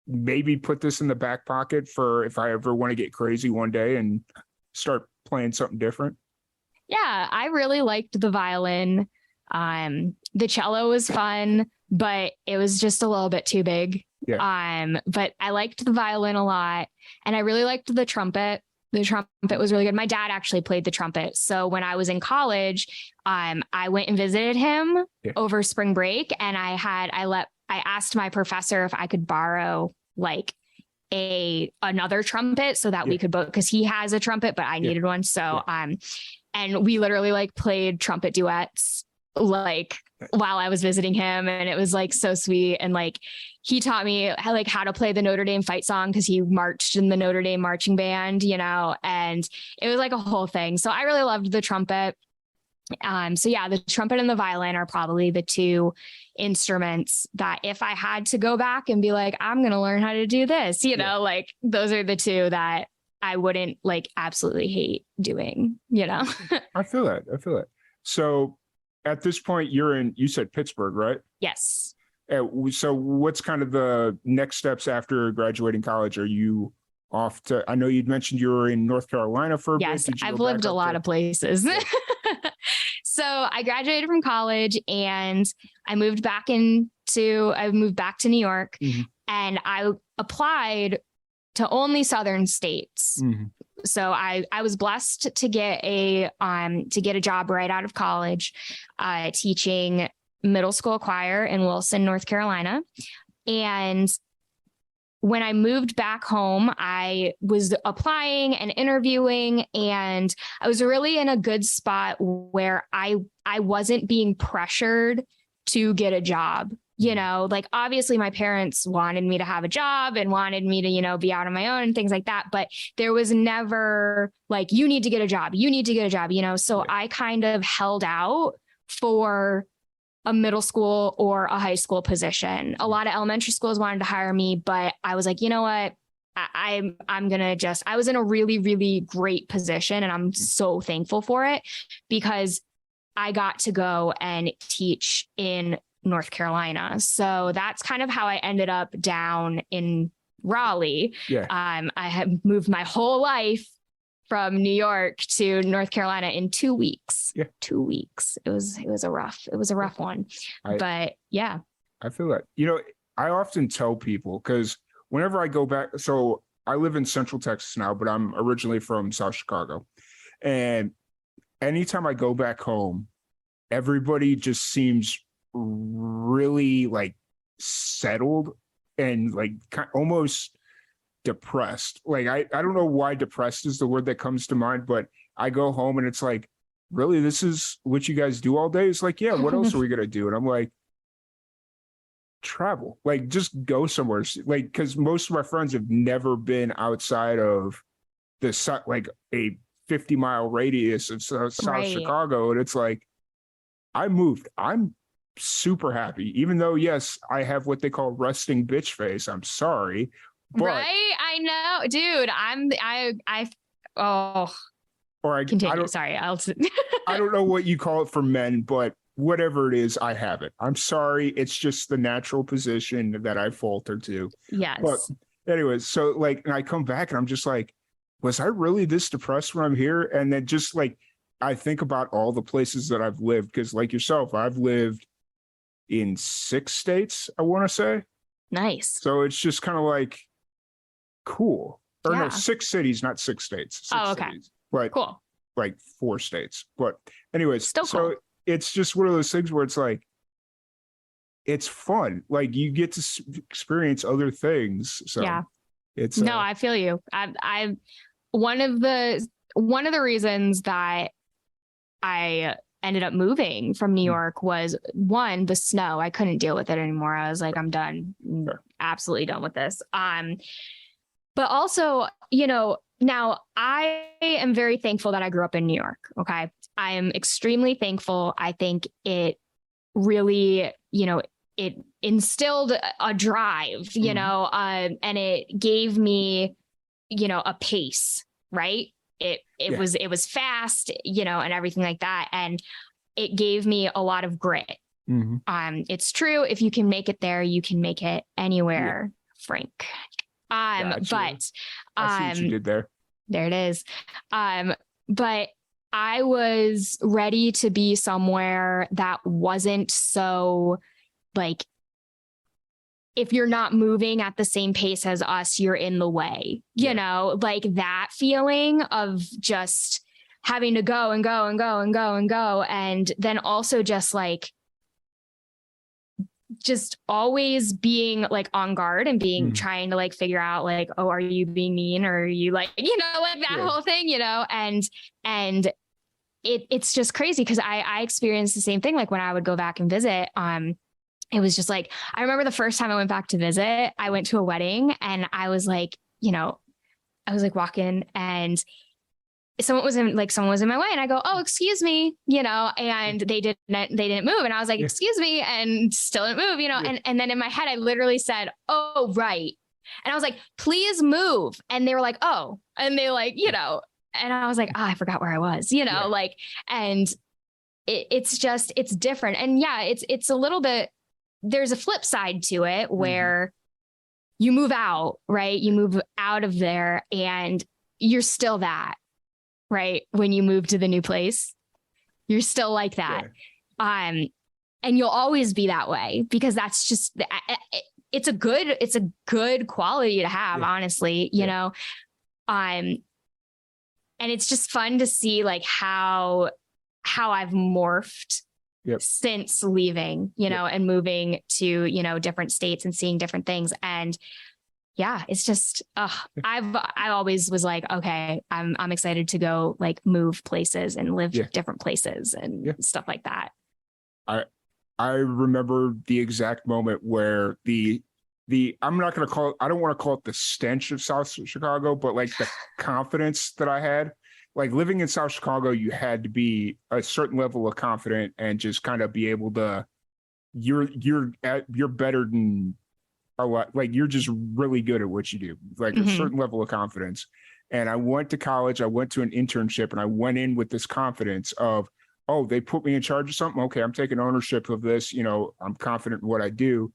Speaker 1: maybe put this in the back pocket for if I ever want to get crazy one day and start playing something different?
Speaker 3: Yeah, I really liked the violin. The cello was fun, but it was just a little bit too big. Yeah. But I liked the violin a lot and I really liked the trumpet. The trumpet was really good. My dad actually played the trumpet. So when I was in college, I went and visited him over spring break and I asked my professor if I could borrow like another trumpet so that we could both, because he has a trumpet, but I needed one. So, and we literally like played trumpet duets like while I was visiting him. And it was like so sweet. And like, he taught me how to play the Notre Dame fight song because he marched in the Notre Dame marching band, and it was like a whole thing. So I really loved the trumpet. So yeah, the trumpet and the violin are probably the two instruments that if I had to go back and be like, I'm going to learn how to do this, like those are the two that I wouldn't like absolutely hate doing,
Speaker 1: I feel that. So at this point you said Pittsburgh, right?
Speaker 3: Yes.
Speaker 1: So what's kind of the next steps after graduating college? Are you off to, I know you'd mentioned you were in North Carolina for a bit.
Speaker 3: Yes, I've lived a lot of places. So I graduated from college and I moved back to New York and I applied to only Southern states. So I was blessed to get a job right out of college, teaching middle school choir in Wilson, North Carolina. And when I moved back home, I was applying and interviewing, and I was really in a good spot where I wasn't being pressured to get a job. Like obviously my parents wanted me to have a job and wanted me to, be out on my own and things like that. But there was never like, you need to get a job. So I kind of held out for a middle school or a high school position. A lot of elementary schools wanted to hire me, but I was like, you know what? I was in a really, really great position and I'm so thankful for it because I got to go and teach in North Carolina. So that's kind of how I ended up down in Raleigh. Yeah. I had moved my whole life from New York to North Carolina in 2 weeks. Yeah. 2 weeks. It was a rough one. But yeah.
Speaker 1: I feel that. I often tell people because whenever I go back, so I live in Central Texas now, but I'm originally from South Chicago. And anytime I go back home, everybody just seems really like settled and like almost depressed. Like I don't know why depressed is the word that comes to mind, but I go home and it's like really, this is what you guys do all day? It's like, yeah, what else are we gonna do? And I'm like, travel, like just go somewhere. Like, because most of my friends have never been outside of like a 50-mile radius of South
Speaker 3: Right.
Speaker 1: Chicago. And it's like, I moved. I'm super happy, even though, yes, I have what they call resting bitch face. I'm sorry. But,
Speaker 3: Right. I know, dude. Oh,
Speaker 1: or
Speaker 3: continue. Sorry.
Speaker 1: I don't know what you call it for men, but whatever it is, I have it. I'm sorry. It's just the natural position that I falter to.
Speaker 3: Yes.
Speaker 1: But anyways, so like, and I come back and I'm just like, was I really this depressed when I'm here? And then just like, I think about all the places that I've lived, because like yourself, I've lived in 6 states, I want to say.
Speaker 3: Nice.
Speaker 1: So it's just kind of like, cool. Or
Speaker 3: Yeah.
Speaker 1: no, 6 cities, not 6 states. 6
Speaker 3: Oh, okay.
Speaker 1: cities, but
Speaker 3: Cool.
Speaker 1: like 4 states. But anyways,
Speaker 3: Still
Speaker 1: so
Speaker 3: cool.
Speaker 1: it's just one of those things where it's like, it's fun. Like you get to experience other things. So
Speaker 3: Yeah.
Speaker 1: it's
Speaker 3: no, I feel you. I one of the reasons that I ended up moving from New York was, one, the snow. I couldn't deal with it anymore. I was like, I'm done.
Speaker 1: Sure.
Speaker 3: Absolutely done with this. But also, now I am very thankful that I grew up in New York. Okay. I am extremely thankful. I think it really, it instilled a drive, and it gave me, a pace, right? It was fast, and everything like that. And it gave me a lot of grit.
Speaker 1: Mm-hmm.
Speaker 3: It's true. If you can make it there, you can make it anywhere, Frank.
Speaker 1: Gotcha.
Speaker 3: But
Speaker 1: I see what you did there.
Speaker 3: There it is. But I was ready to be somewhere that wasn't so like, if you're not moving at the same pace as us, you're in the way, like that feeling of just having to go and go and go and go and go. And then also just always being like on guard and being trying to like figure out like, oh, are you being mean, or are you like, like that whole thing, and it's just crazy. Cause I experienced the same thing. Like when I would go back and visit, it was just like, I remember the first time I went back to visit, I went to a wedding and I was like, I was like walking and someone was in my way and I go, oh, excuse me, and they didn't move. And I was like, excuse me, and still didn't move, and then in my head, I literally said, oh, right. And I was like, please move. And they were like, oh, and they like, and I was like, oh, I forgot where I was, like, and it's different. And yeah, it's a little bit, there's a flip side to it where you move out, right? You move out of there and you're still that, right? When you move to the new place, you're still like that. Yeah. And you'll always be that way because that's just, it's a good quality to have, honestly, you know? And it's just fun to see like how I've morphed since leaving, and moving to, different states and seeing different things. And yeah, it's just, I always was like, okay, I'm excited to go like move places and live different places and stuff like that.
Speaker 1: I remember the exact moment where I'm not going to call it, I don't want to call it the stench of South Chicago, but like the confidence that I had. Like living in South Chicago, you had to be a certain level of confident and just kind of be able to, you're better than a lot. Like you're just really good at what you do, like a certain level of confidence. And I went to college, I went to an internship, and I went in with this confidence of, oh, they put me in charge of something. Okay, I'm taking ownership of this. I'm confident in what I do.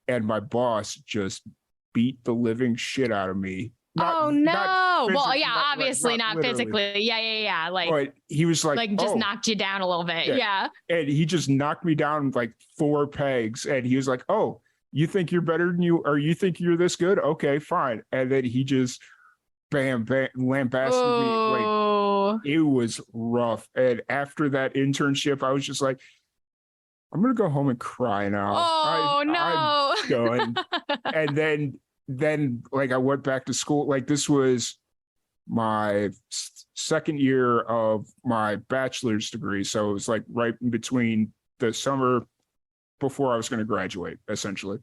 Speaker 1: And my boss just beat the living shit out of me.
Speaker 3: Well, yeah, obviously not physically. Yeah. Like,
Speaker 1: but he was like
Speaker 3: just knocked you down a little bit. Yeah.
Speaker 1: And he just knocked me down like 4 pegs. And he was like, oh, you think you're better than you, or you think you're this good? Okay, fine. And then he just bam, lambasted me. Like it was rough. And after that internship, I was just like, I'm going to go home and cry now. I'm done. And then like I went back to school. Like this was my second year of my bachelor's degree. So it was like right in between the summer before I was going to graduate, essentially.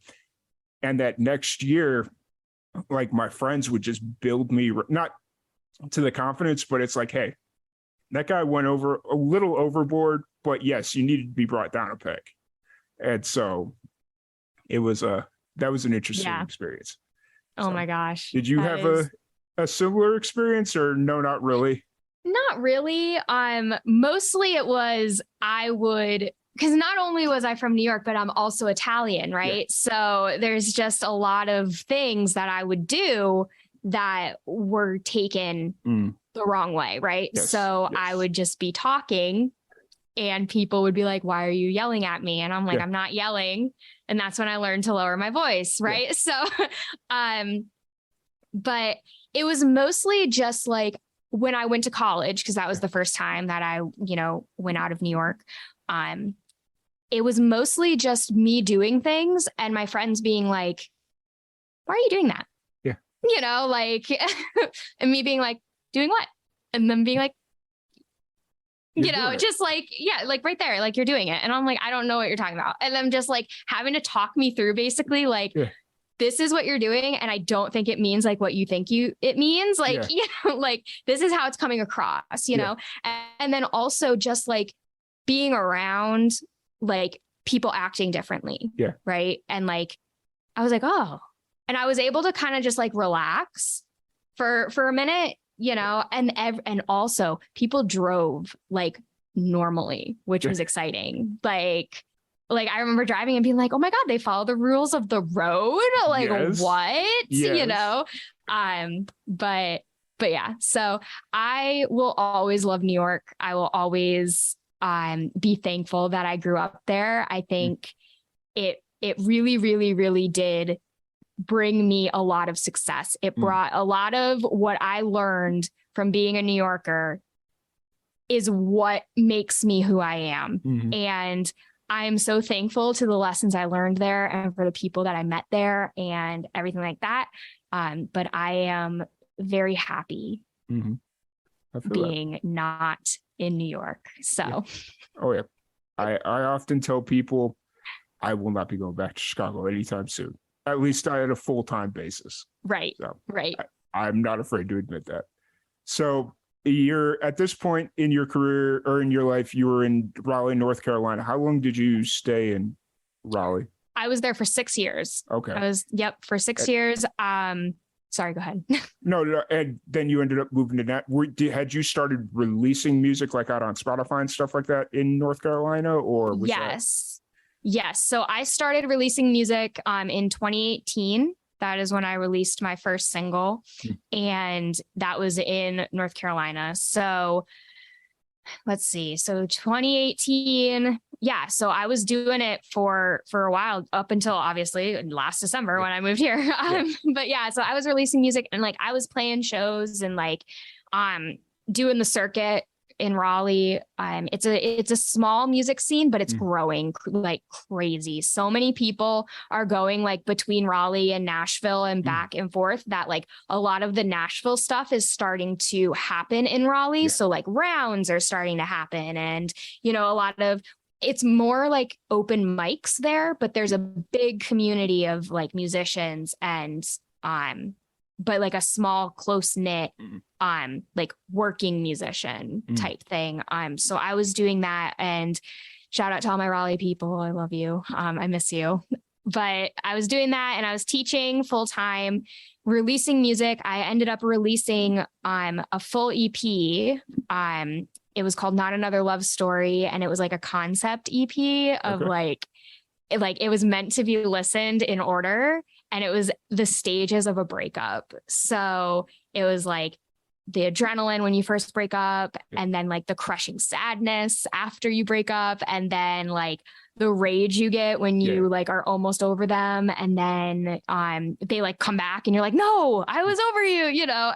Speaker 1: And that next year, like my friends would just build me, not to the confidence, but it's like, hey, that guy went over a little overboard, but yes, you needed to be brought down a peg. And so it was that was an interesting experience.
Speaker 3: Oh my gosh.
Speaker 1: Did you have a similar experience, or no, not really?
Speaker 3: Not really. Mostly it was because not only was I from New York, but I'm also Italian, right? Yeah. So there's just a lot of things that I would do that were taken the wrong way, right? Yes. So yes. I would just be talking and people would be like, why are you yelling at me? And I'm like, I'm not yelling. And that's when I learned to lower my voice, right? Yeah. So, but it was mostly just like when I went to college, because that was the first time that I, went out of New York. It was mostly just me doing things and my friends being like, why are you doing that?
Speaker 1: Yeah.
Speaker 3: And me being like, doing what? And then being like, just like, like right there, like you're doing it. And I'm like, I don't know what you're talking about. And I'm just like having to talk me through basically like, this is what you're doing. And I don't think it means like what you think it means. Like, like this is how it's coming across, you know? And then also just like being around like people acting differently.
Speaker 1: Yeah.
Speaker 3: Right. And like, I was like, oh, and I was able to kind of just like relax for a minute, and also people drove like normally, which was exciting. Like I remember driving and being like, oh my God, they follow the rules of the road. Like what, but yeah, so I will always love New York. I will always be thankful that I grew up there. I think it really, really, really did bring me a lot of success. It brought a lot of what I learned from being a New Yorker is what makes me who I am. Mm-hmm. And I'm so thankful to the lessons I learned there and for the people that I met there and everything like that. But I am very happy being not in New York. So.
Speaker 1: Yeah. Oh yeah. I often tell people I will not be going back to Chicago anytime soon. At least on a full-time basis.
Speaker 3: Right.
Speaker 1: So
Speaker 3: right.
Speaker 1: I'm not afraid to admit that. So you're at this point in your career or in your life, you were in Raleigh, North Carolina. How long did you stay in Raleigh?
Speaker 3: I was there for 6 years.
Speaker 1: Okay.
Speaker 3: For 6 years. Sorry, go ahead.
Speaker 1: No, and then you ended up moving to that. Had you started releasing music like out on Spotify and stuff like that in North Carolina, or was
Speaker 3: Yes. So I started releasing music in 2018. That is when I released my first single, and that was in North Carolina. So let's see. So 2018. Yeah. So I was doing it for a while up until obviously last December when I moved here. But yeah, so I was releasing music and like I was playing shows and like doing the circuit in Raleigh. It's a small music scene, but it's growing like crazy. So many people are going like between Raleigh and Nashville and back and forth that like a lot of the Nashville stuff is starting to happen in Raleigh. Yeah. So like rounds are starting to happen and, a lot of it's more like open mics there, but there's a big community of like musicians and, but like a small, close knit, like working musician type thing. So I was doing that, and shout out to all my Raleigh people. I love you. I miss you. But I was doing that and I was teaching full time, releasing music. I ended up releasing a full EP. It was called Not Another Love Story, and it was like a concept EP of like it was meant to be listened in order. And it was the stages of a breakup. So it was like the adrenaline when you first break up, and then like the crushing sadness after you break up, and then like the rage you get when you like are almost over them. And then they like come back and you're like, no, I was over you,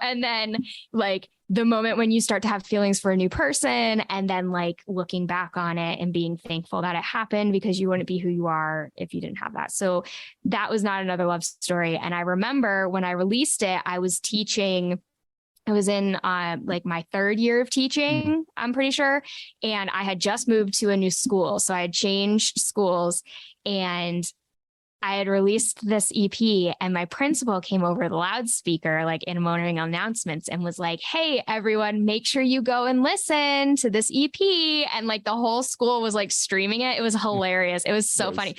Speaker 3: and then like the moment when you start to have feelings for a new person, and then like looking back on it and being thankful that it happened, because you wouldn't be who you are if you didn't have that. So that was Not Another Love Story. And I remember when I released it, I was teaching I was in like my third year of teaching, I'm pretty sure. And I had just moved to a new school. So I had changed schools, and I had released this EP, and my principal came over the loudspeaker, like in morning announcements, and was like, "Hey, everyone, make sure you go and listen to this EP." And like the whole school was like streaming it. It was hilarious. It was so funny.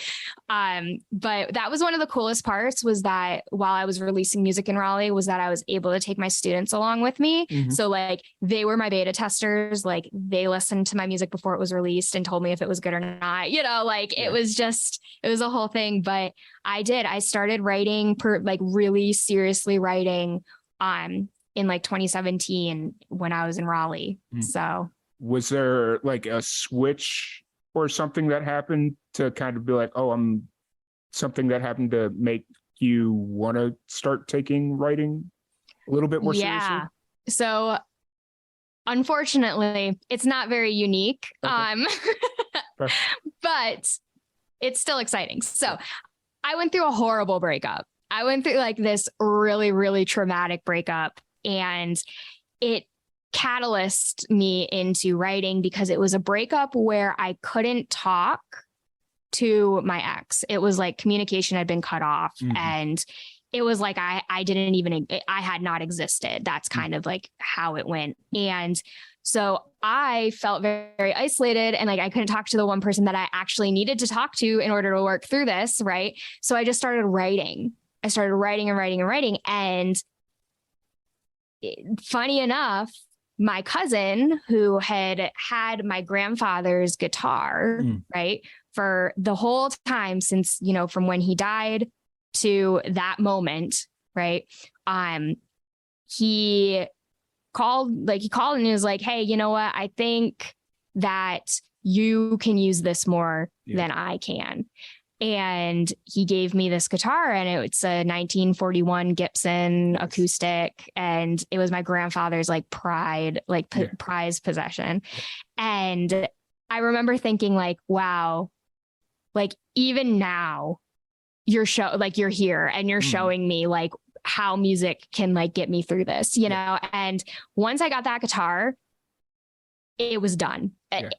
Speaker 3: But that was one of the coolest parts, was that while I was releasing music in Raleigh, was that I was able to take my students along with me. So like they were my beta testers. Like they listened to my music before it was released and told me if it was good or not, like it was a whole thing. But I started writing really seriously writing in like 2017 when I was in Raleigh. So
Speaker 1: was there like a switch or something that happened to kind of be like, something that happened to make you want to start taking writing a little bit more seriously?
Speaker 3: So unfortunately, it's not very unique.
Speaker 1: Okay.
Speaker 3: But it's still exciting. So I went through a horrible breakup. I went through like this really, really traumatic breakup, and it catalyzed me into writing because it was a breakup where I couldn't talk to my ex. It was like communication had been cut off, and it was like I had not existed. That's kind of like how it went. And so I felt very, very isolated, and like I couldn't talk to the one person that I actually needed to talk to in order to work through this. Right. So I just started writing. I started writing and writing and writing. And funny enough, my cousin, who had my grandfather's guitar, right, for the whole time since, from when he died to that moment, right, he called and he was like, "Hey, you know what? I think that you can use this more than I can." And he gave me this guitar, and it's a 1941 Gibson acoustic. And it was my grandfather's like prized possession. And I remember thinking like, wow, like even now you're here and you're showing me like how music can like get me through this, know? And once I got that guitar, it was done.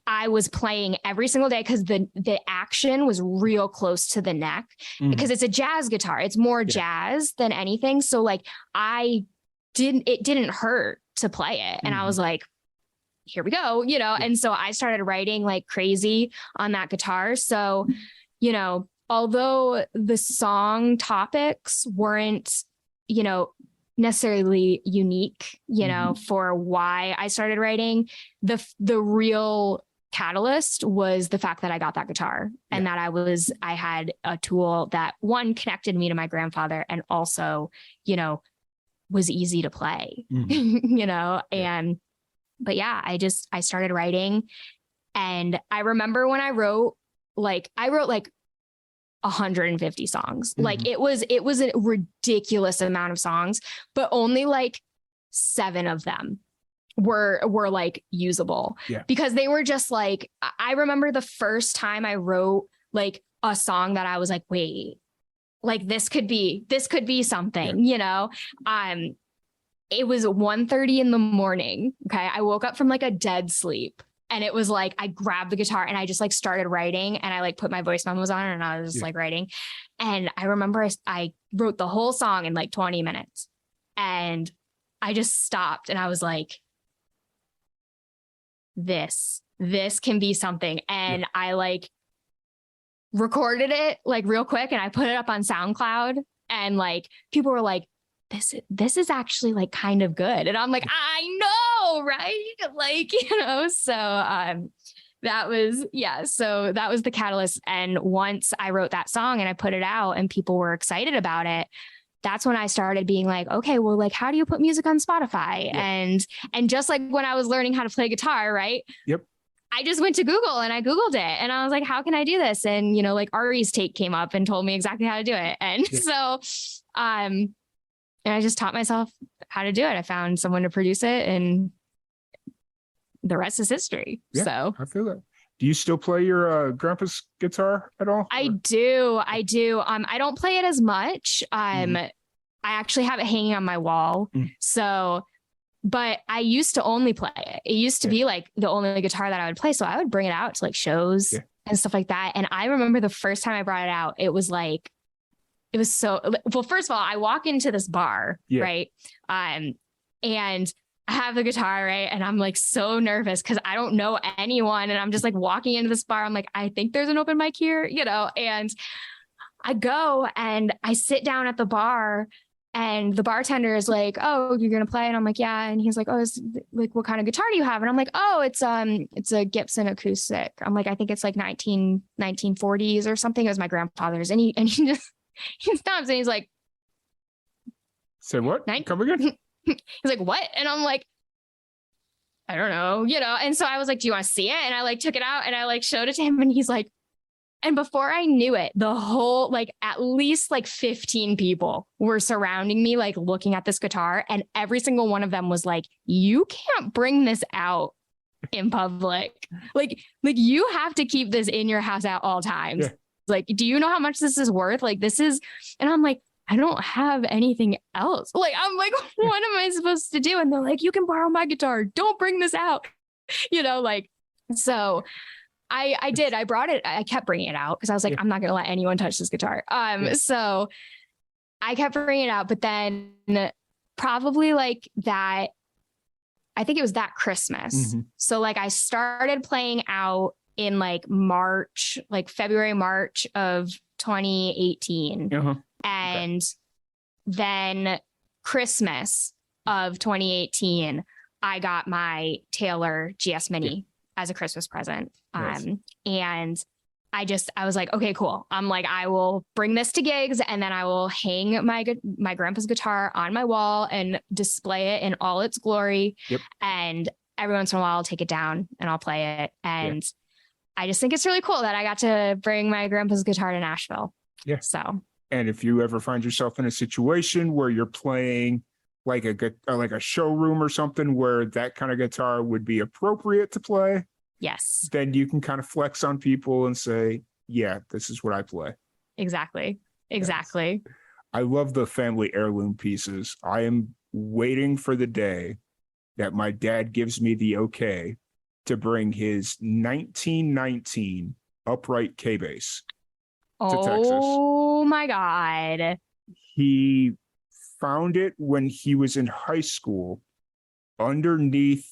Speaker 3: I was playing every single day because the action was real close to the neck because it's a jazz guitar. It's more jazz than anything. So like it didn't hurt to play it. And I was like, here we go, And so I started writing like crazy on that guitar. So, although the song topics weren't, necessarily unique, for why I started writing, the real catalyst was the fact that I got that guitar and that I had a tool that one connected me to my grandfather and also, was easy to play, but I started writing, and I remember when I wrote 150 songs. Like it was a ridiculous amount of songs, but only like 7 of them were like usable because they were just like, I remember the first time I wrote like a song that I was like, wait, like this could be something, it was 1:30 in the morning. Okay. I woke up from like a dead sleep. And it was like, I grabbed the guitar and I just like started writing, and I like put my voice memos on and I was just like writing. And I remember I wrote the whole song in like 20 minutes, and I just stopped and I was like, this can be something. And I like recorded it like real quick, and I put it up on SoundCloud, and like people were like, this is actually like kind of good. And I'm like, I know, right? Like, so that was the catalyst. And once I wrote that song and I put it out and people were excited about it, that's when I started being like, okay, well, like, how do you put music on Spotify? And just like when I was learning how to play guitar, right?
Speaker 1: Yep.
Speaker 3: I just went to Google and I Googled it, and I was like, how can I do this? And, like Ari's take came up and told me exactly how to do it. And so, and I just taught myself how to do it. I found someone to produce it, and the rest is history.
Speaker 1: Yeah,
Speaker 3: so
Speaker 1: I feel that. Do you still play your grandpa's guitar at all?
Speaker 3: I do. I don't play it as much. I actually have it hanging on my wall. So but I used to only play it. It used to be like the only guitar that I would play. So I would bring it out to like shows and stuff like that. And I remember the first time I brought it out, it was so, well, first of all, I walk into this bar, right? And I have the guitar, right? And I'm like so nervous because I don't know anyone. And I'm just like walking into this bar. I'm like, I think there's an open mic here, and I go and I sit down at the bar and the bartender is like, oh, you're going to play? And I'm like, yeah. And he's like, oh, like, what kind of guitar do you have? And I'm like, oh, it's a Gibson acoustic. I'm like, I think it's like 1940s or something. It was my grandfather's. And he just, he stops and he's like,
Speaker 1: say what? Come again?
Speaker 3: He's like, what? And I'm like, I don't know, And so I was like, do you want to see it? And I like took it out and I like showed it to him and he's like, and before I knew it, the whole, like at least like 15 people were surrounding me, like looking at this guitar. And every single one of them was like, you can't bring this out in public. Like you have to keep this in your house at all times. Yeah. Like, do you know how much this is worth? Like this is, and I'm like, I don't have anything else. Like, I'm like, what am I supposed to do? And they're like, you can borrow my guitar. Don't bring this out. So I did. I brought it. I kept bringing it out because I was like, I'm not going to let anyone touch this guitar. So I kept bringing it out, but then probably like that, I think it was that Christmas. Mm-hmm. So like I started playing out in like February, March of 2018. Uh-huh. And then Christmas of 2018, I got my Taylor GS Mini as a Christmas present. Nice. And I was like, okay, cool. I'm like, I will bring this to gigs and then I will hang my grandpa's guitar on my wall and display it in all its glory. Yep. And every once in a while I'll take it down and I'll play it. And I just think it's really cool that I got to bring my grandpa's guitar to Nashville. Yeah. So.
Speaker 1: And if you ever find yourself in a situation where you're playing like a showroom or something where that kind of guitar would be appropriate to play,
Speaker 3: yes,
Speaker 1: then you can kind of flex on people and say, yeah, this is what I play.
Speaker 3: Exactly. Yes.
Speaker 1: I love the family heirloom pieces. I am waiting for the day that my dad gives me the okay to bring his 1919 upright K-bass to Texas.
Speaker 3: Oh my God.
Speaker 1: He found it when he was in high school underneath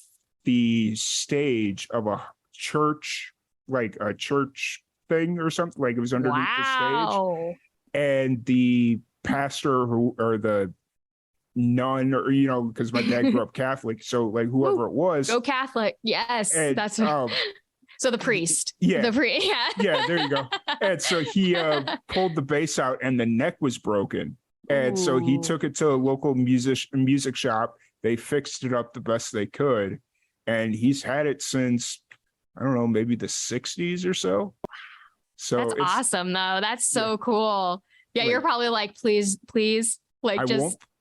Speaker 1: the stage of a church, like a church thing or something. Like it was underneath the stage. And the pastor or the nun, or because my dad grew up Catholic, so like whoever it was,
Speaker 3: go Catholic. Yes, and, that's so the priest.
Speaker 1: Yeah.
Speaker 3: Yeah,
Speaker 1: there you go. And so he pulled the bass out and the neck was broken. And so he took it to a local music shop. They fixed it up the best they could. And he's had it since, I don't know, maybe the 60s or so. So
Speaker 3: that's awesome though. That's so cool. Yeah, like, you're probably like, please, like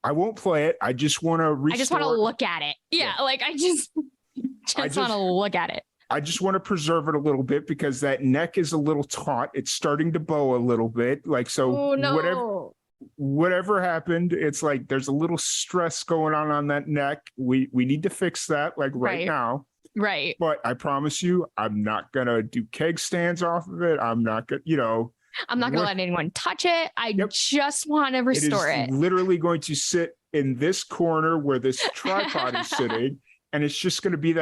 Speaker 1: I won't play it. I just want to restore.
Speaker 3: I just want to look at it. Yeah. Like I just want to look at it.
Speaker 1: I just want to preserve it a little bit because that neck is a little taut. It's starting to bow a little bit. Like, so whatever happened, it's like there's a little stress going on that neck. We need to fix that like right now.
Speaker 3: Right.
Speaker 1: But I promise you, I'm not going to do keg stands off of it. I'm not going to,
Speaker 3: I'm not going to let anyone touch it. I just want to restore it.
Speaker 1: Literally going to sit in this corner where this tripod is sitting. And it's just going to be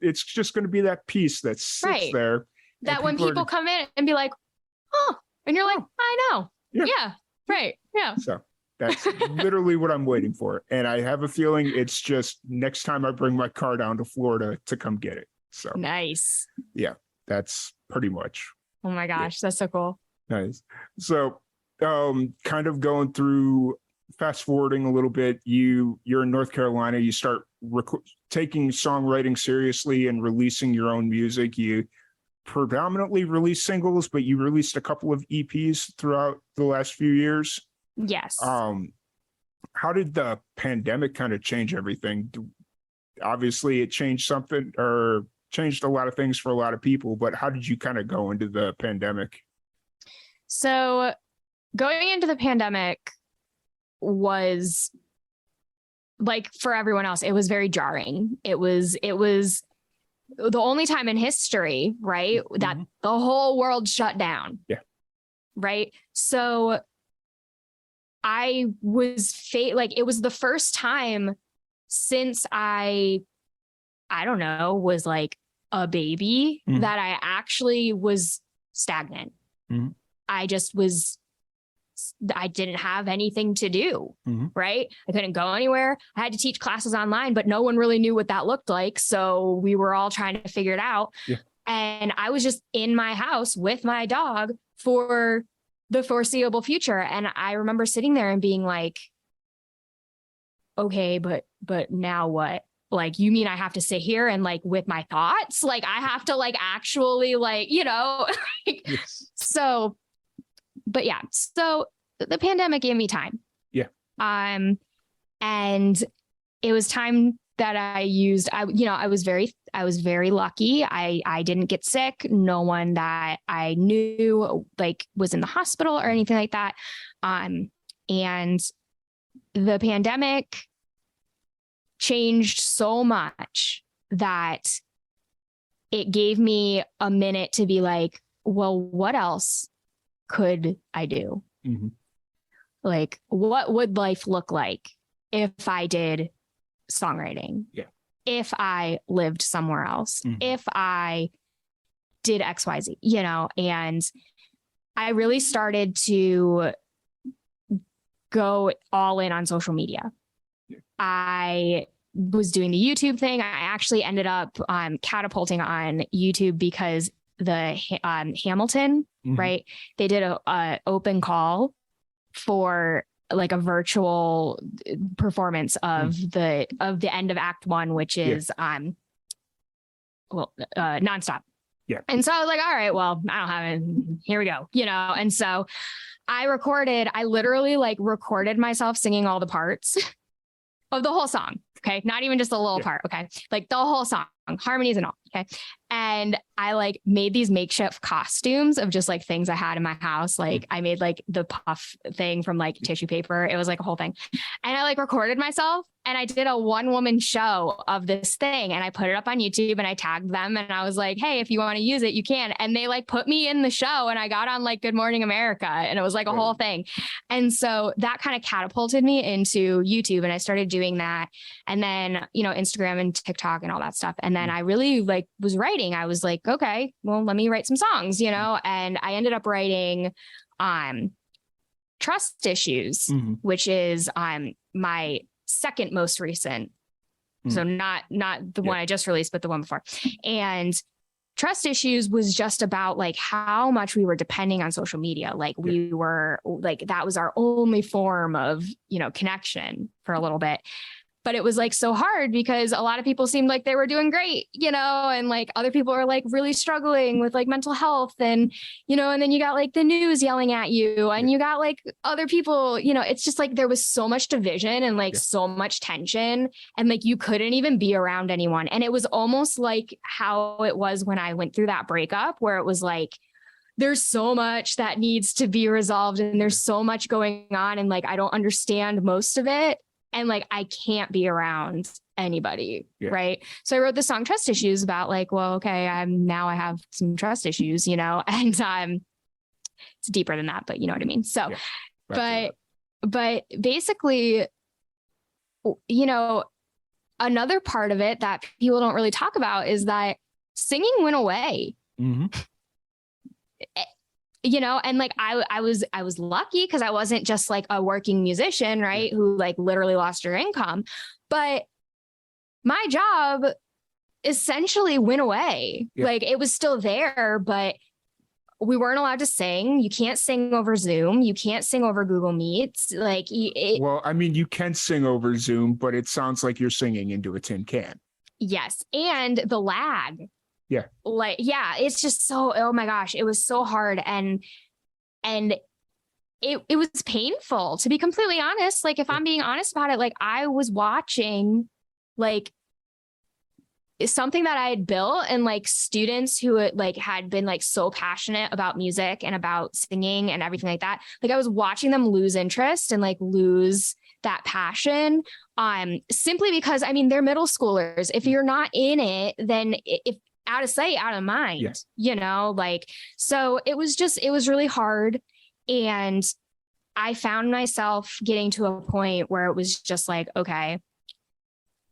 Speaker 1: it's just going to be that piece that sits there.
Speaker 3: That when people come in and be like, oh, and you're like, I know. Yeah. Right. Yeah.
Speaker 1: So that's literally what I'm waiting for. And I have a feeling it's just next time I bring my car down to Florida to come get it. So
Speaker 3: nice.
Speaker 1: Yeah, that's pretty much.
Speaker 3: Oh my gosh. That's so cool.
Speaker 1: Nice. So kind of going through, fast forwarding a little bit, you're in North Carolina, you start taking songwriting seriously and releasing your own music. You predominantly release singles, but you released a couple of EPs throughout the last few years.
Speaker 3: Yes.
Speaker 1: How did the pandemic kind of change everything? Obviously it changed something or changed a lot of things for a lot of people, but how did you kind of go into the pandemic?
Speaker 3: So going into the pandemic was like for everyone else, it was very jarring. It was the only time in history, right, that the whole world shut down.
Speaker 1: Yeah.
Speaker 3: Right. So I was like, it was the first time since I don't know, was like a baby that I actually was stagnant. I just was, I didn't have anything to do, right? I couldn't go anywhere. I had to teach classes online, but no one really knew what that looked like. So we were all trying to figure it out. Yeah. And I was just in my house with my dog for the foreseeable future. And I remember sitting there and being like, okay, but now what? Like, you mean I have to sit here and like with my thoughts? Like I have to like actually like, you know, yes. So, but yeah, so the pandemic gave me time.
Speaker 1: Yeah.
Speaker 3: And it was time that I used, I was very lucky. I didn't get sick. No one that I knew like was in the hospital or anything like that. And the pandemic changed so much that it gave me a minute to be like, well, what else could I do? Like, what would life look like if I did songwriting?
Speaker 1: Yeah.
Speaker 3: If I lived somewhere else, if I did XYZ, you know, and I really started to go all in on social media. Yeah. I was doing the YouTube thing. I actually ended up catapulting on YouTube because the Hamilton, right? They did a open call for like a virtual performance of the end of Act 1, which is nonstop.
Speaker 1: Yeah.
Speaker 3: And so I was like, all right, well, I don't have it. Here we go, you know. And so I literally like recorded myself singing all the parts of the whole song. Okay. Not even just a little part. Okay. Like the whole song, harmonies and all. Okay. And I like made these makeshift costumes of just like things I had in my house. Like I made like the puff thing from like tissue paper. It was like a whole thing. And I like recorded myself and I did a 1-woman show of this thing and I put it up on YouTube and I tagged them and I was like, hey, if you want to use it, you can. And they like put me in the show and I got on like Good Morning America and it was like a whole thing. And so that kind of catapulted me into YouTube and I started doing that. And then, you know, Instagram and TikTok and all that stuff. And then I really like was writing. I was like, okay, well, let me write some songs, you know, and I ended up writing Trust Issues, which is my second most recent. So not the one I just released, but the one before. And Trust Issues was just about like how much we were depending on social media. Like we were like, that was our only form of, you know, connection for a little bit. But it was like so hard because a lot of people seemed like they were doing great, you know, and like other people are like really struggling with like mental health and, you know, and then you got like the news yelling at you and you got like other people, you know, it's just like there was so much division and like so much tension and like you couldn't even be around anyone. And it was almost like how it was when I went through that breakup where it was like, there's so much that needs to be resolved and there's so much going on and like I don't understand most of it. And like, I can't be around anybody. Yeah. Right. So I wrote the song Trust Issues about like, well, okay, now I have some trust issues, you know, and it's deeper than that, but you know what I mean? So, but basically, you know, another part of it that people don't really talk about is that singing went away. You know, and like I was lucky because I wasn't just like a working musician, right? Who like literally lost her income, but my job essentially went away. Like it was still there, but we weren't allowed to sing. You can't sing over Zoom. You can't sing over Google Meets. Like,
Speaker 1: well, I mean, you can sing over Zoom, but it sounds like you're singing into a tin can.
Speaker 3: Yes, and the lag.
Speaker 1: Yeah.
Speaker 3: Like, yeah, it's just so, oh my gosh, it was so hard. And it was painful to be completely honest. Like, if I'm being honest about it, like I was watching like something that I had built, and like students who like had been like so passionate about music and about singing and everything like that. Like I was watching them lose interest and like lose that passion. Simply because, I mean, they're middle schoolers. If you're not in it, then if out of sight, out of mind,
Speaker 1: Yeah.
Speaker 3: you know, like, so it was really hard. And I found myself getting to a point where it was just like, okay,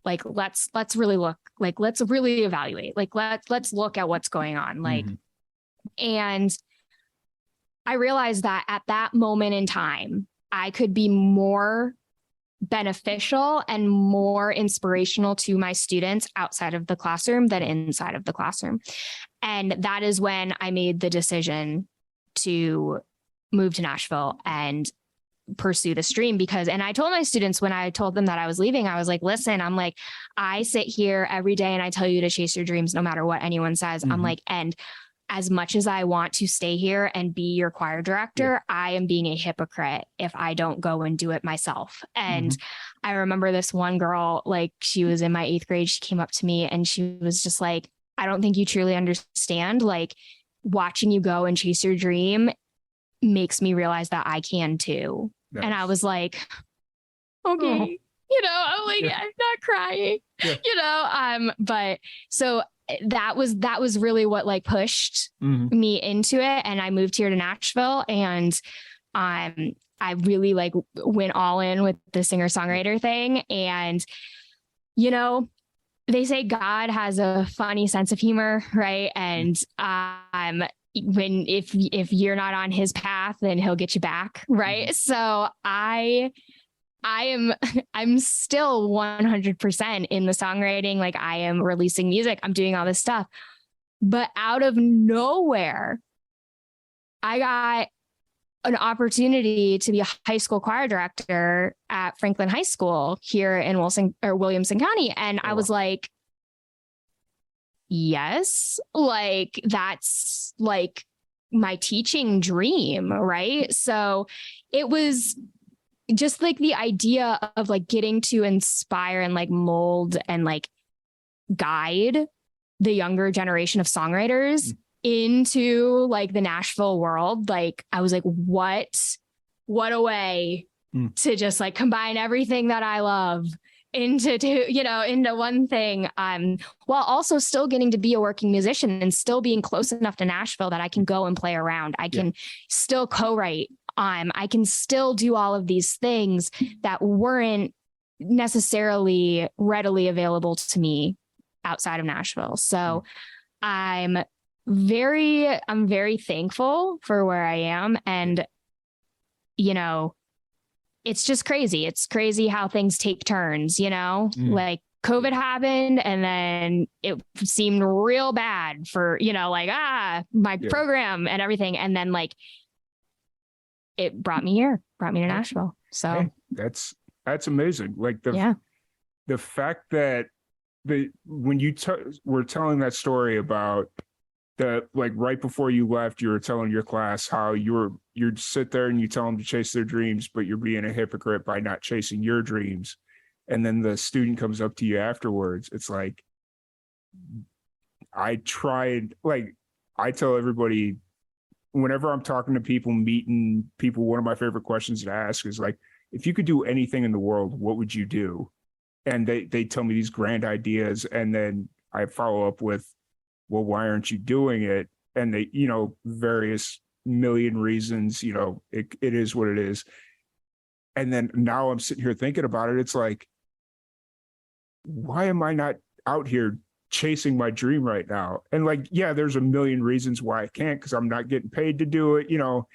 Speaker 3: like, let's really look, like, let's really evaluate, like, let's look at what's going on. Like, and I realized that at that moment in time, I could be more beneficial and more inspirational to my students outside of the classroom than inside of the classroom. And that is when I made the decision to move to Nashville and pursue the stream. And I told my students, when I told them that I was leaving, I was like, listen, I'm like, I sit here every day and I tell you to chase your dreams no matter what anyone says. I'm like, and as much as I want to stay here and be your choir director, I am being a hypocrite if I don't go and do it myself. And I remember this one girl, like, she was in my 8th grade. She came up to me and she was just like, I don't think you truly understand. Like, watching you go and chase your dream makes me realize that I can too. Nice. And I was like, okay, you know, I'm like, I'm not crying, you know, but so that was really what like pushed me into it. And I moved here to Nashville, and I really like went all in with the singer-songwriter thing. And, you know, they say God has a funny sense of humor, right? And if you're not on his path, then he'll get you back, right? So I'm still 100% in the songwriting. Like, I am releasing music, I'm doing all this stuff, but out of nowhere, I got an opportunity to be a high school choir director at Franklin High School here in Williamson County. And I was like, yes, like, that's like my teaching dream, right? So it was just like the idea of like getting to inspire and like mold and like guide the younger generation of songwriters into like the Nashville world. Like, I was like, what a way to just like combine everything that I love into one thing, while also still getting to be a working musician and still being close enough to Nashville that I can go and play around. I can still co-write. I can still do all of these things that weren't necessarily readily available to me outside of Nashville. So I'm very thankful for where I am. And, you know, it's just crazy. It's crazy how things take turns, you know, like COVID happened and then it seemed real bad for, you know, like, my program and everything. And then like, it brought me to Nashville. So
Speaker 1: hey, that's amazing. Like the fact that when you were telling that story about like right before you left, you were telling your class how you'd sit there and you tell them to chase their dreams, but you're being a hypocrite by not chasing your dreams. And then the student comes up to you afterwards. It's like, I tell everybody, whenever I'm talking to people, meeting people, one of my favorite questions to ask is like, if you could do anything in the world, what would you do? And they tell me these grand ideas. And then I follow up with, well, why aren't you doing it? And they, you know, various million reasons, you know, it is what it is. And then now I'm sitting here thinking about it. It's like, why am I not out here chasing my dream right now? And like, yeah, there's a million reasons why I can't, because I'm not getting paid to do it. You know,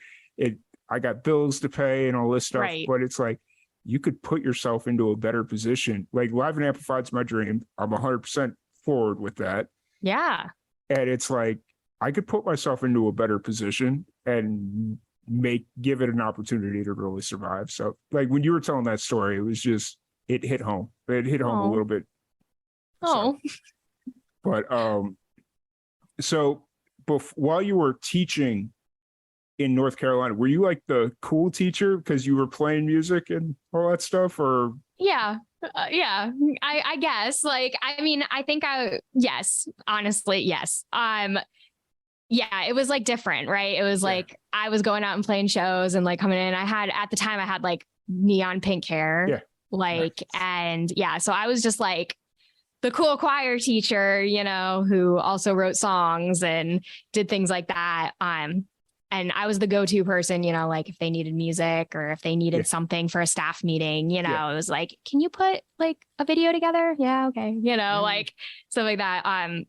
Speaker 1: I got bills to pay and all this stuff, right. But it's like, you could put yourself into a better position. Like, Live and Amplified's my dream. I'm 100% forward with that.
Speaker 3: Yeah.
Speaker 1: And it's like, I could put myself into a better position and give it an opportunity to really survive. So like, when you were telling that story, it was just, it hit home. It hit home a little bit.
Speaker 3: Oh.
Speaker 1: So, but while you were teaching in North Carolina, were you like the cool teacher because you were playing music and all that stuff? Or
Speaker 3: yeah, Yeah, I guess. Like, I mean, I think yes, honestly, yes. Yeah, it was like different, right? It was like I was going out and playing shows and like coming in. At the time I had like neon pink hair.
Speaker 1: Yeah.
Speaker 3: Like, and yeah, so I was just like the cool choir teacher, who also wrote songs and did things like that. And I was the go-to person, like if they needed music or if they needed something for a staff meeting, it was like, can you put like a video together? Yeah. Okay. Like stuff like that.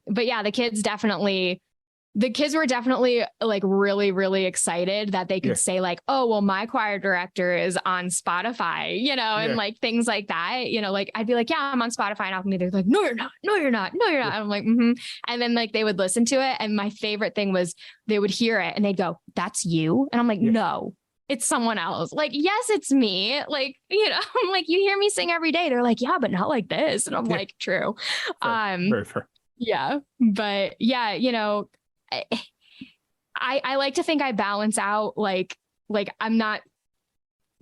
Speaker 3: But yeah, the kids were definitely like really, really excited that they could say like, oh, well, my choir director is on Spotify, and like things like that, like I'd be like, yeah, I'm on Spotify. And I'll be there like, no, you're not. No, you're not. No, you're not. And I'm like, mm-hmm. And then like they would listen to it. And my favorite thing was they would hear it and they'd go, that's you. And I'm like, no, it's someone else. Like, yes, it's me. Like, I'm like, you hear me sing every day. They're like, yeah, but not like this. And I'm like, true.
Speaker 1: Very fair.
Speaker 3: Yeah. But yeah, I like to think I balance out like I'm not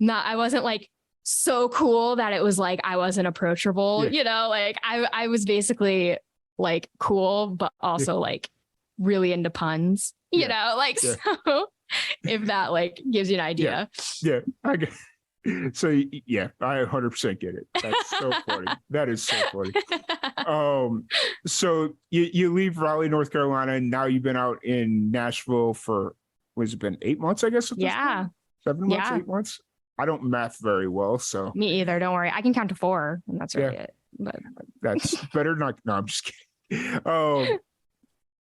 Speaker 3: I wasn't like so cool that it was like I wasn't approachable, like I was basically like cool, but also like really into puns, so if that like gives you an idea.
Speaker 1: Yeah. I get. So yeah, I 100% get it. That's so funny. That is so funny. So you leave Raleigh, North Carolina, and now you've been out in Nashville for, what's it been, 8 months, I guess? At this point? 7 months, 8 months. I don't math very well, so
Speaker 3: me either. Don't worry, I can count to 4, and that's really it. But
Speaker 1: that's better. Not. No, I'm just kidding.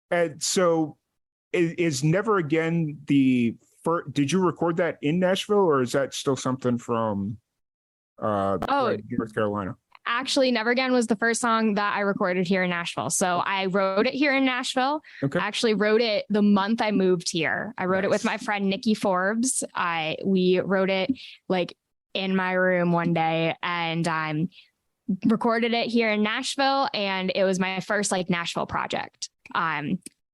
Speaker 1: And so is Never Again the first? Did you record that in Nashville, or is that still something from North Carolina?
Speaker 3: Actually, Never Again was the first song that I recorded here in Nashville. So I wrote it here in Nashville. Okay. I actually wrote it the month I moved here. I wrote it with my friend Nikki Forbes. We wrote it like in my room one day, and recorded it here in Nashville. And it was my first like Nashville project.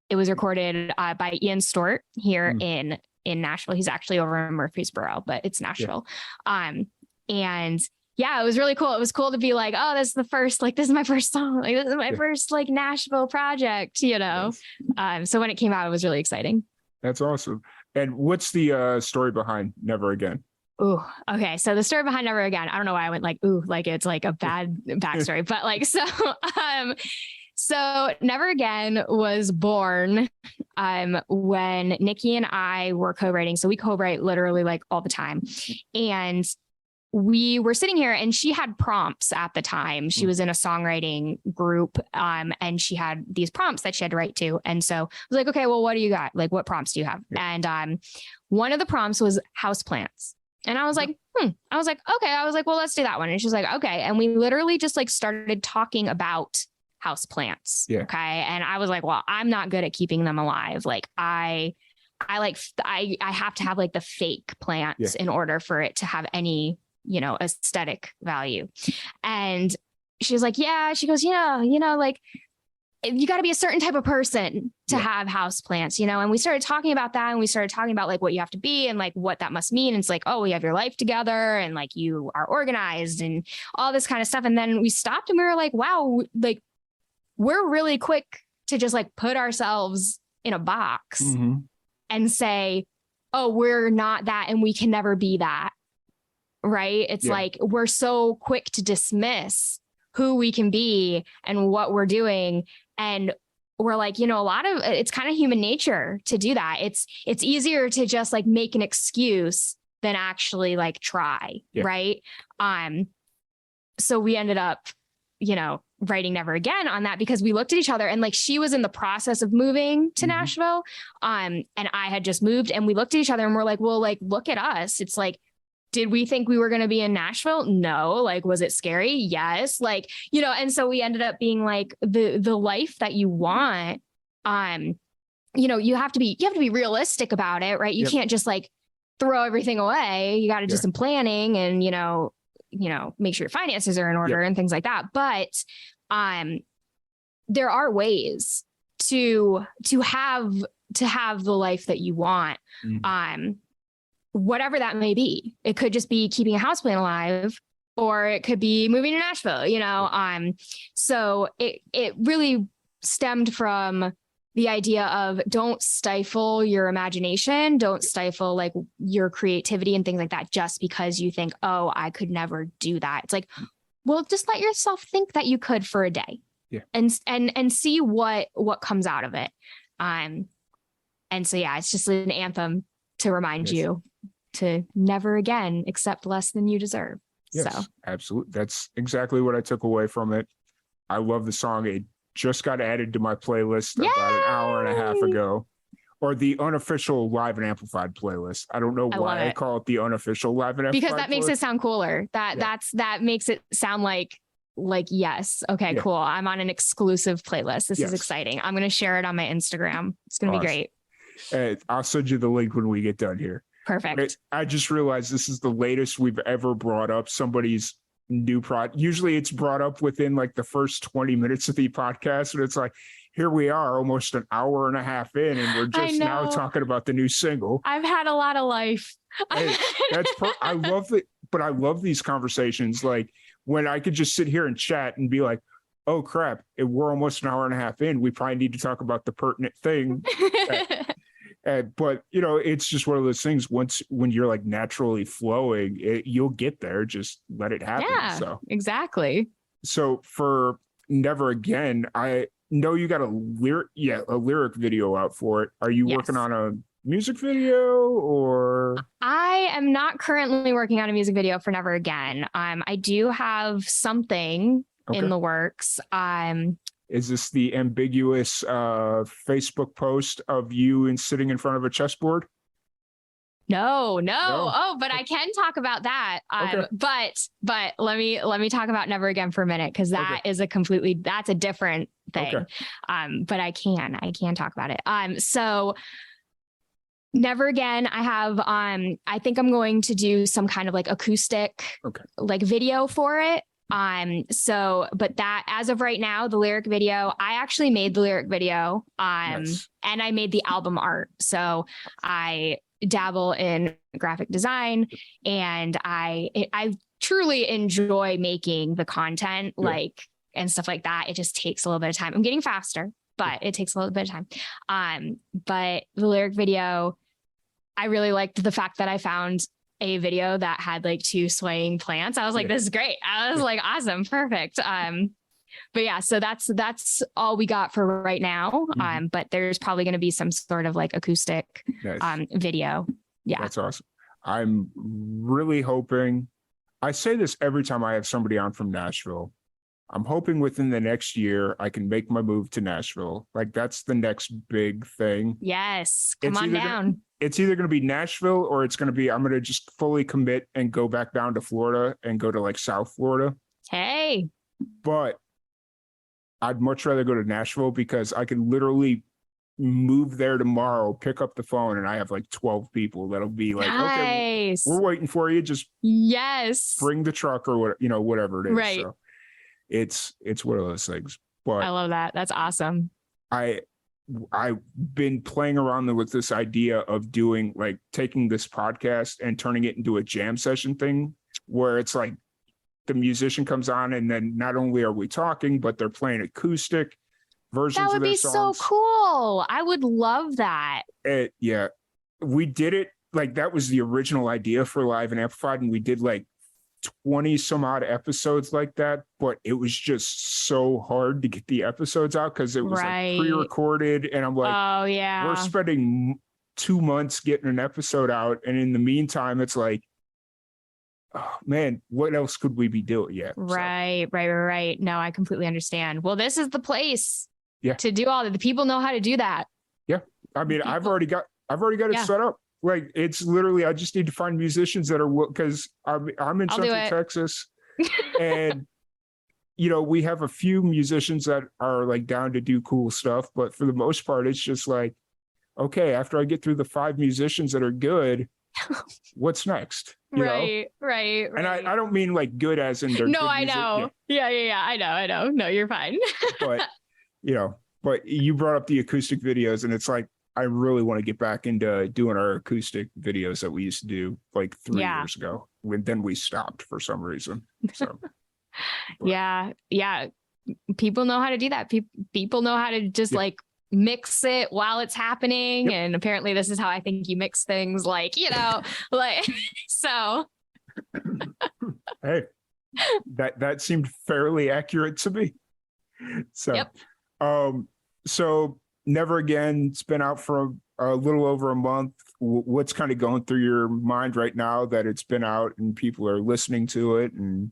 Speaker 3: It was recorded by Ian Stewart here in Nashville. He's actually over in Murfreesboro, but it's Nashville. And yeah, it was really cool. It was cool to be like, oh, this is my first song. Like, this is my first like Nashville project, So when it came out, it was really exciting.
Speaker 1: That's awesome. And what's the story behind Never Again?
Speaker 3: Ooh, okay. So the story behind Never Again, I don't know why I went like, ooh, like it's like a bad backstory, but like, so Never Again was born when Nikki and I were co-writing. So we co-write literally like all the time. And we were sitting here and she had prompts at the time. She was in a songwriting group and she had these prompts that she had to write to. And so I was like, okay, well, what do you got? Like, what prompts do you have? And one of the prompts was houseplants. And I was like, I was like, okay. I was like, well, let's do that one. And she's like, okay. And we literally just like started talking about houseplants. Yeah. Okay. And I was like, well, I'm not good at keeping them alive. Like I have to have like the fake plants in order for it to have any, aesthetic value. And she was like, yeah, she goes, like you got to be a certain type of person to have house plants, and we started talking about that, and we started talking about like what you have to be and like what that must mean. And it's like, oh, we have your life together and like you are organized and all this kind of stuff. And then we stopped and we were like, wow, like we're really quick to just like put ourselves in a box and say, oh, we're not that and we can never be that. Right. It's like we're so quick to dismiss who we can be and what we're doing. And we're like, a lot of it's kind of human nature to do that. It's easier to just like make an excuse than actually like try. Right. So we ended up, writing Never Again on that because we looked at each other and like she was in the process of moving to Nashville. And I had just moved and we looked at each other and we're like, well, like, look at us. It's like, did we think we were going to be in Nashville? No. Like, was it scary? Yes. Like, and so we ended up being like the life that you want. You have to be realistic about it, right? You can't just like throw everything away. You got to do some planning and, make sure your finances are in order and things like that. But, there are ways to have the life that you want. Whatever that may be. It could just be keeping a houseplant alive, or it could be moving to Nashville, so it really stemmed from the idea of don't stifle your imagination, don't stifle like your creativity and things like that just because you think, oh, I could never do that. It's like, well, just let yourself think that you could for a day.
Speaker 1: Yeah.
Speaker 3: And see what comes out of it. And so yeah, it's just an anthem to remind you to never again accept less than you deserve.
Speaker 1: Yes,
Speaker 3: so
Speaker 1: absolutely. That's exactly what I took away from it. I love the song. It just got added to my playlist about an hour and a half ago, or the unofficial Live and Amplified playlist. I don't know why I call it the unofficial Live and Amplified
Speaker 3: because that makes it sound cooler. That makes it sound like yes, okay, cool. I'm on an exclusive playlist. This is exciting. I'm going to share it on my Instagram. It's going to be great.
Speaker 1: I'll send you the link when we get done here.
Speaker 3: Perfect.
Speaker 1: I just realized this is the latest we've ever brought up somebody's new product. Usually it's brought up within like the first 20 minutes of the podcast, and it's like, here we are almost an hour and a half in, and we're just now talking about the new single.
Speaker 3: I've had a lot of life.
Speaker 1: Hey, I love it, but I love these conversations. Like when I could just sit here and chat and be like, oh crap, we're almost an hour and a half in. We probably need to talk about the pertinent thing. But it's just one of those things. When you're like naturally flowing, you'll get there. Just let it happen.
Speaker 3: Yeah,
Speaker 1: so
Speaker 3: exactly.
Speaker 1: So for Never Again, I know you got a lyric video out for it. Are you working on a music video, or?
Speaker 3: I am not currently working on a music video for Never Again. I do have something in the works.
Speaker 1: Is this the ambiguous Facebook post of you and sitting in front of a chessboard?
Speaker 3: No. Oh, but I can talk about that. But let me talk about Never Again for a minute, because that is that's a different thing. But I can talk about it. So Never Again, I have I think I'm going to do some kind of like acoustic like video for it. But that, as of right now, the lyric video, I actually made the lyric video, and I made the album art. So I dabble in graphic design, and I truly enjoy making the content, and stuff like that. It just takes a little bit of time. I'm getting faster, but it takes a little bit of time. But the lyric video, I really liked the fact that I found a video that had like 2 swaying plants. I was like, this is great. I was like, awesome. Perfect. But yeah, so that's all we got for right now. But there's probably going to be some sort of like acoustic video. Yeah.
Speaker 1: That's awesome. I'm really hoping, I say this every time I have somebody on from Nashville. I'm hoping within the next year I can make my move to Nashville. Like that's the next big thing.
Speaker 3: Yes. Come on down.
Speaker 1: It's either going to be Nashville, or it's going to be, I'm going to just fully commit and go back down to Florida and go to like South Florida.
Speaker 3: Hey.
Speaker 1: But I'd much rather go to Nashville, because I can literally move there tomorrow, pick up the phone, and I have like 12 people that'll be like, okay, we're waiting for you. Just bring the truck or whatever it is.
Speaker 3: Right.
Speaker 1: So it's one of those things. But
Speaker 3: I love that. That's awesome.
Speaker 1: I've been playing around with this idea of doing like taking this podcast and turning it into a jam session thing, where it's like the musician comes on, and then not only are we talking, but they're playing acoustic versions of their songs. That would be so
Speaker 3: cool. I would love that.
Speaker 1: We did it. Like that was the original idea for Live and Amplified, and we did like 20 some odd episodes like that, but it was just so hard to get the episodes out because it was like pre-recorded, and I'm like, we're spending 2 months getting an episode out, and in the meantime it's like, oh man, what else could we be doing? Right.
Speaker 3: No, I completely understand. Well, this is the place to do all that. The people know how to do that.
Speaker 1: I mean, I've already got it set up. Like it's literally, I just need to find musicians that are, because I'm in Central Texas, and we have a few musicians that are like down to do cool stuff, but for the most part, it's just like, okay, after I get through the 5 musicians that are good, what's next?
Speaker 3: Right.
Speaker 1: And I don't mean like good as in they're
Speaker 3: no, I know. Yeah. I know. No, you're fine.
Speaker 1: But but you brought up the acoustic videos, and it's like, I really want to get back into doing our acoustic videos that we used to do like 3 years ago. Then we stopped for some reason. So,
Speaker 3: yeah. People know how to do that. People know how to just like mix it while it's happening.
Speaker 1: Yep.
Speaker 3: And apparently this is how I think you mix things, like, like, so.
Speaker 1: Hey, that seemed fairly accurate to me. So, so Never Again, it's been out for a little over a month. What's kind of going through your mind right now that it's been out and people are listening to it? And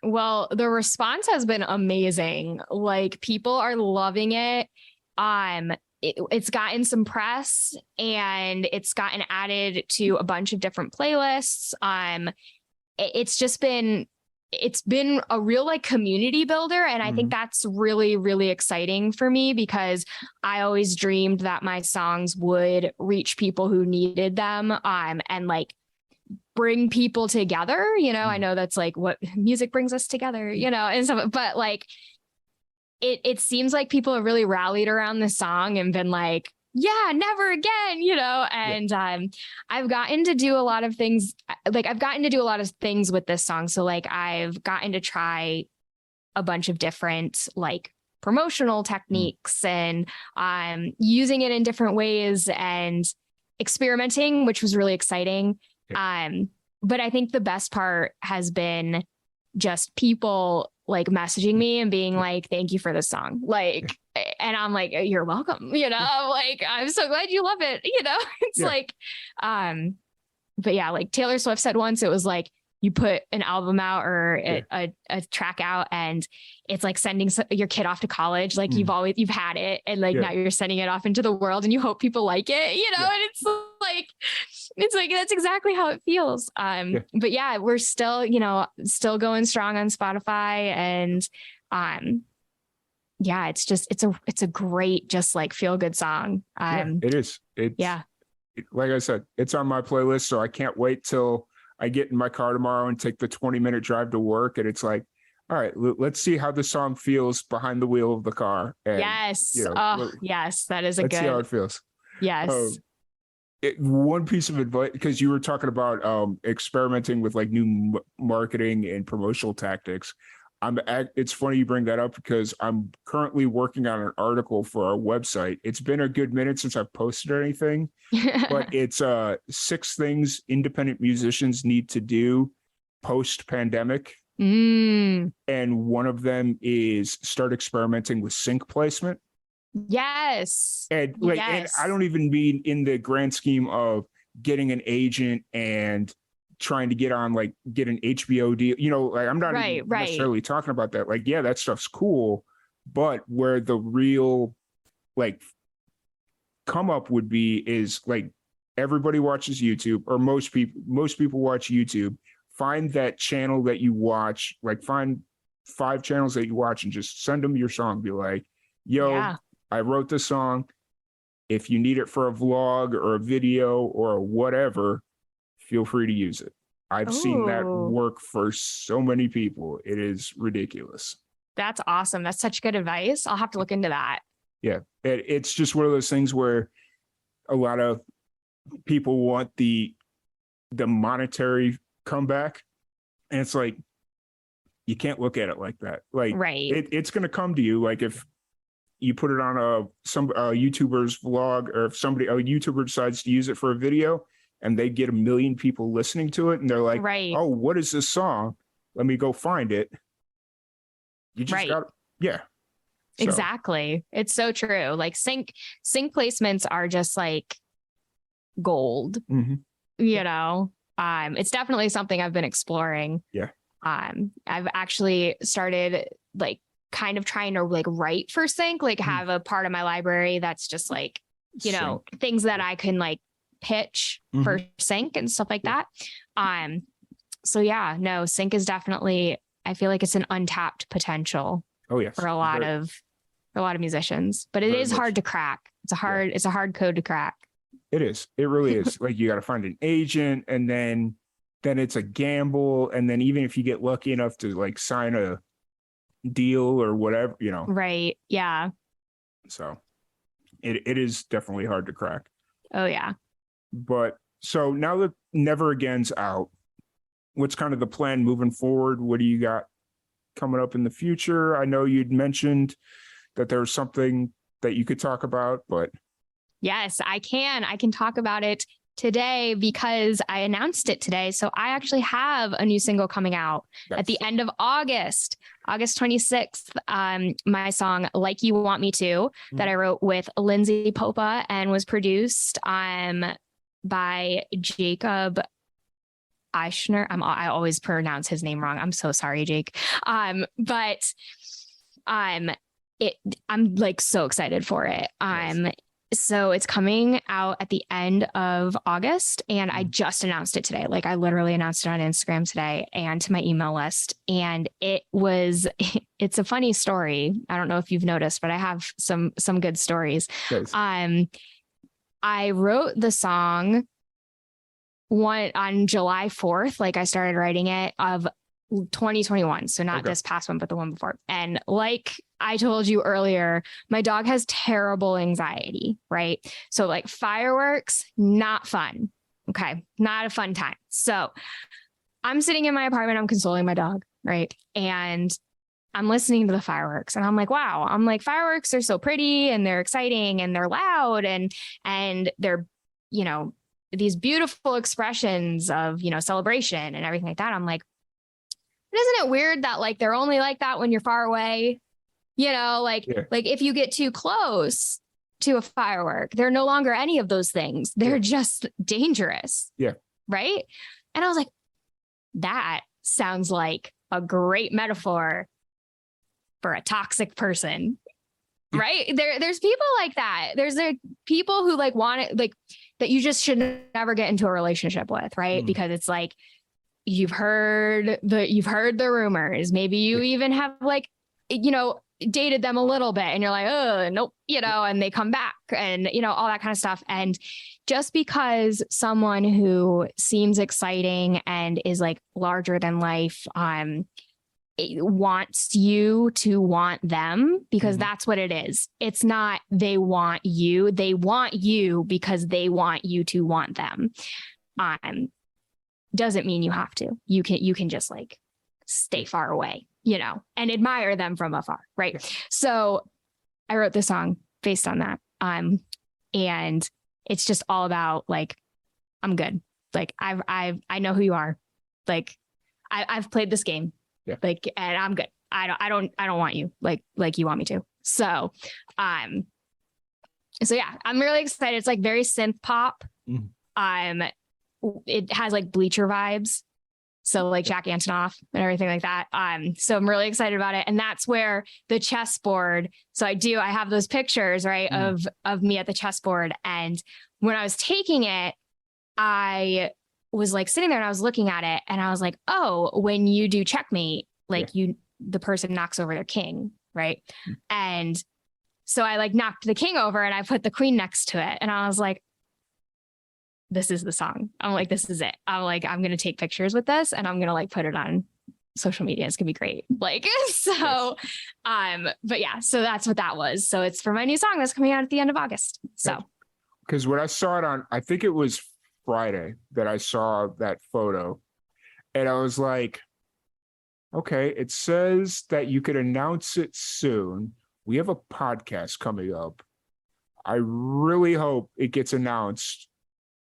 Speaker 3: well, the response has been amazing. Like, people are loving it. It's gotten some press and it's gotten added to a bunch of different playlists. It's been a real like community builder. And I think that's really, really exciting for me, because I always dreamed that my songs would reach people who needed them, and like bring people together. I know that's like what music brings us together, and stuff, but like, it seems like people have really rallied around this song and been like, yeah, never again, and I've gotten to do a lot of things. Like, I've gotten to do a lot of things with this song. So like, I've gotten to try a bunch of different like promotional techniques and using it in different ways and experimenting, which was really exciting. But I think the best part has been just people like messaging me and being like, thank you for this song. Like, and I'm like, you're welcome. Like, I'm so glad you love it. It's like, but yeah, like Taylor Swift said once, it was like, you put an album out or a track out and it's like sending your kid off to college. Like you've had it. And like, now you're sending it off into the world and you hope people like it, and it's like, that's exactly how it feels. But yeah, we're still going strong on Spotify, and it's a great, just like feel good song.
Speaker 1: It is. Like I said, it's on my playlist. So I can't wait till I get in my car tomorrow and take the 20-minute drive to work. And it's like, all right, let's see how the song feels behind the wheel of the car. And,
Speaker 3: yes. Yes. That is
Speaker 1: let's see how it feels.
Speaker 3: Yes.
Speaker 1: One piece of advice, because you were talking about experimenting with like new marketing and promotional tactics. It's funny you bring that up, because I'm currently working on an article for our website. It's been a good minute since I've posted anything, but it's 6 things independent musicians need to do post-pandemic. And one of them is start experimenting with sync placement.
Speaker 3: Yes.
Speaker 1: And like, and I don't even mean in the grand scheme of getting an agent and trying to get an HBO deal, like I'm not even necessarily talking about that. Like, yeah, that stuff's cool, but where the real like come up would be is like, everybody watches YouTube, or most people watch YouTube. Find that channel that you watch, like find 5 channels that you watch and just send them your song. Be like, yo, I wrote this song. If you need it for a vlog or a video or whatever, feel free to use it. I've seen that work for so many people. It is ridiculous.
Speaker 3: That's awesome. That's such good advice. I'll have to look into that.
Speaker 1: Yeah. It's just one of those things where a lot of people want the monetary comeback. And it's like, you can't look at it like that. Like, it's going to come to you. Like, if you put it on a YouTuber's vlog, or if a YouTuber decides to use it for a video and they get 1 million people listening to it and they're like, oh, what is this song? Let me go find it. You just got,
Speaker 3: exactly. It's so true. Like sync placements are just like gold, it's definitely something I've been exploring. I've actually started like kind of trying to like write for sync, like have a part of my library that's just like, things that I can like pitch for sync and stuff like that. So sync is definitely, I feel like it's an untapped potential for a lot of musicians, but it is hard to crack. It's a hard code to crack.
Speaker 1: It is. It really is. Like, you got to find an agent, and then it's a gamble. And then even if you get lucky enough to like sign a deal or whatever,
Speaker 3: Right. Yeah.
Speaker 1: So It is definitely hard to crack.
Speaker 3: Oh yeah.
Speaker 1: But so now that Never Again's out, what's kind of the plan moving forward? What do you got coming up in the future? I know you'd mentioned that there's something that you could talk about, but
Speaker 3: Yes, I can. I can talk about it today because I announced it today. So I actually have a new single coming out at the end of August, August 26th. My song Like You Want Me To, that I wrote with Lindsay Popa and was produced by Jacob Eichner. I always pronounce his name wrong. I'm so sorry, Jake. But I'm like so excited for it.
Speaker 1: Yes.
Speaker 3: So it's coming out at the end of August, and I just announced it today. Like I literally announced it on Instagram today and to my email list. And it's a funny story. I don't know if you've noticed, but I have some good stories.
Speaker 1: Yes.
Speaker 3: I wrote the song on July 4th. Like I started writing it of 2021. So not this past one, but the one before. And like I told you earlier, my dog has terrible anxiety, right? So like fireworks, not fun. Okay. Not a fun time. So I'm sitting in my apartment, I'm consoling my dog, right? And I'm listening to the fireworks and I'm like, wow, I'm like, fireworks are so pretty and they're exciting and they're loud and they're, these beautiful expressions of, celebration and everything like that. I'm like, isn't it weird that like they're only like that when you're far away? Like if you get too close to a firework, they're no longer any of those things. They're just dangerous.
Speaker 1: Yeah.
Speaker 3: Right. And I was like, that sounds like a great metaphor for a toxic person. Right. There's people like that. There's people who like want it, like that you just should never get into a relationship with. Right. Because it's like, you've heard the rumors. Maybe you even have like, dated them a little bit and you're like, oh, nope, and they come back and, all that kind of stuff. And just because someone who seems exciting and is like larger than life, wants you to want them because that's what it is. It's not they want you because they want you to want them. Doesn't mean you have to. You can just like stay far away, and admire them from afar. Right. So I wrote this song based on that. And it's just all about like, I'm good. Like I know who you are. Like I've played this game.
Speaker 1: Yeah.
Speaker 3: Like, and I'm good. I don't want you like you want me to. So yeah, I'm really excited. It's like very synth pop. It has like Bleacher vibes. So like Jack Antonoff and everything like that. So I'm really excited about it. And that's where the chessboard. So I have those pictures, right, of me at the chessboard. And when I was taking it, I was like sitting there and I was looking at it and I was like, oh, when you do checkmate, like the person knocks over their king. Right. And so I like knocked the king over and I put the queen next to it. And I was like, this is the song. I'm like, this is it. I'm like, I'm going to take pictures with this and I'm going to like put it on social media. It's going to be great. Like, so, but yeah, so that's what that was. So it's for my new song that's coming out at the end of August. So,
Speaker 1: because when I saw it on, I think it was Friday that I saw that photo and I was like, okay, it says that you could announce it soon. We have a podcast coming up. I really hope it gets announced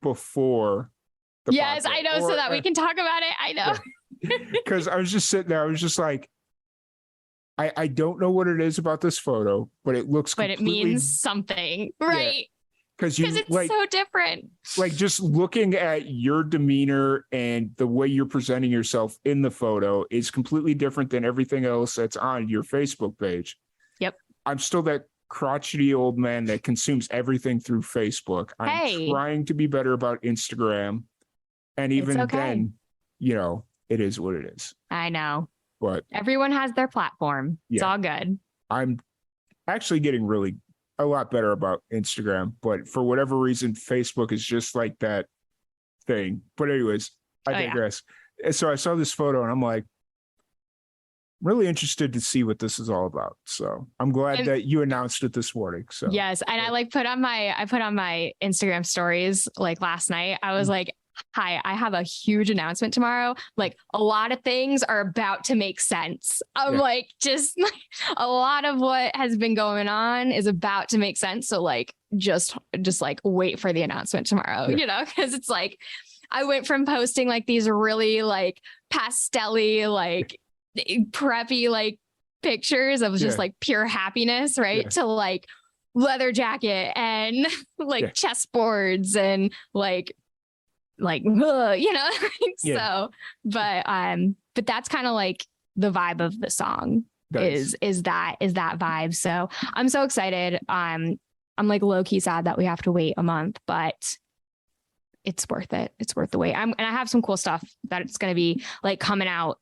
Speaker 1: before the podcast.
Speaker 3: I know, so that we can talk about it. I know.
Speaker 1: Because I was just sitting there, I was just like, I don't know what it is about this photo, but it looks
Speaker 3: but it means something, right? Because it's like, so different.
Speaker 1: Like just looking at your demeanor and the way you're presenting yourself in the photo is completely different than everything else that's on your Facebook page.
Speaker 3: Yep.
Speaker 1: I'm still that crotchety old man that consumes everything through Facebook. I'm trying to be better about Instagram. And even then, it is what it is.
Speaker 3: I know.
Speaker 1: But
Speaker 3: everyone has their platform. It's all good.
Speaker 1: I'm actually getting a lot better about Instagram, but for whatever reason, Facebook is just like that thing. But anyways, I digress. So I saw this photo and I'm like, really interested to see what this is all about. So I'm glad that you announced it this morning. So
Speaker 3: yes. And I put on my Instagram stories like last night. I was like, hi, I have a huge announcement tomorrow. Like a lot of things are about to make sense. I'm like, just like a lot of what has been going on is about to make sense. So like, just like wait for the announcement tomorrow, cause it's like, I went from posting like these really like pastel-y, like preppy, like pictures of just like pure happso to like leather jacket and like chessboards and like so but that's kind of like the vibe of the song is that vibe. So I'm so excited. I'm like low-key sad that we have to wait a month, but it's worth it. It's worth the wait. And I have some cool stuff that it's going to be like coming out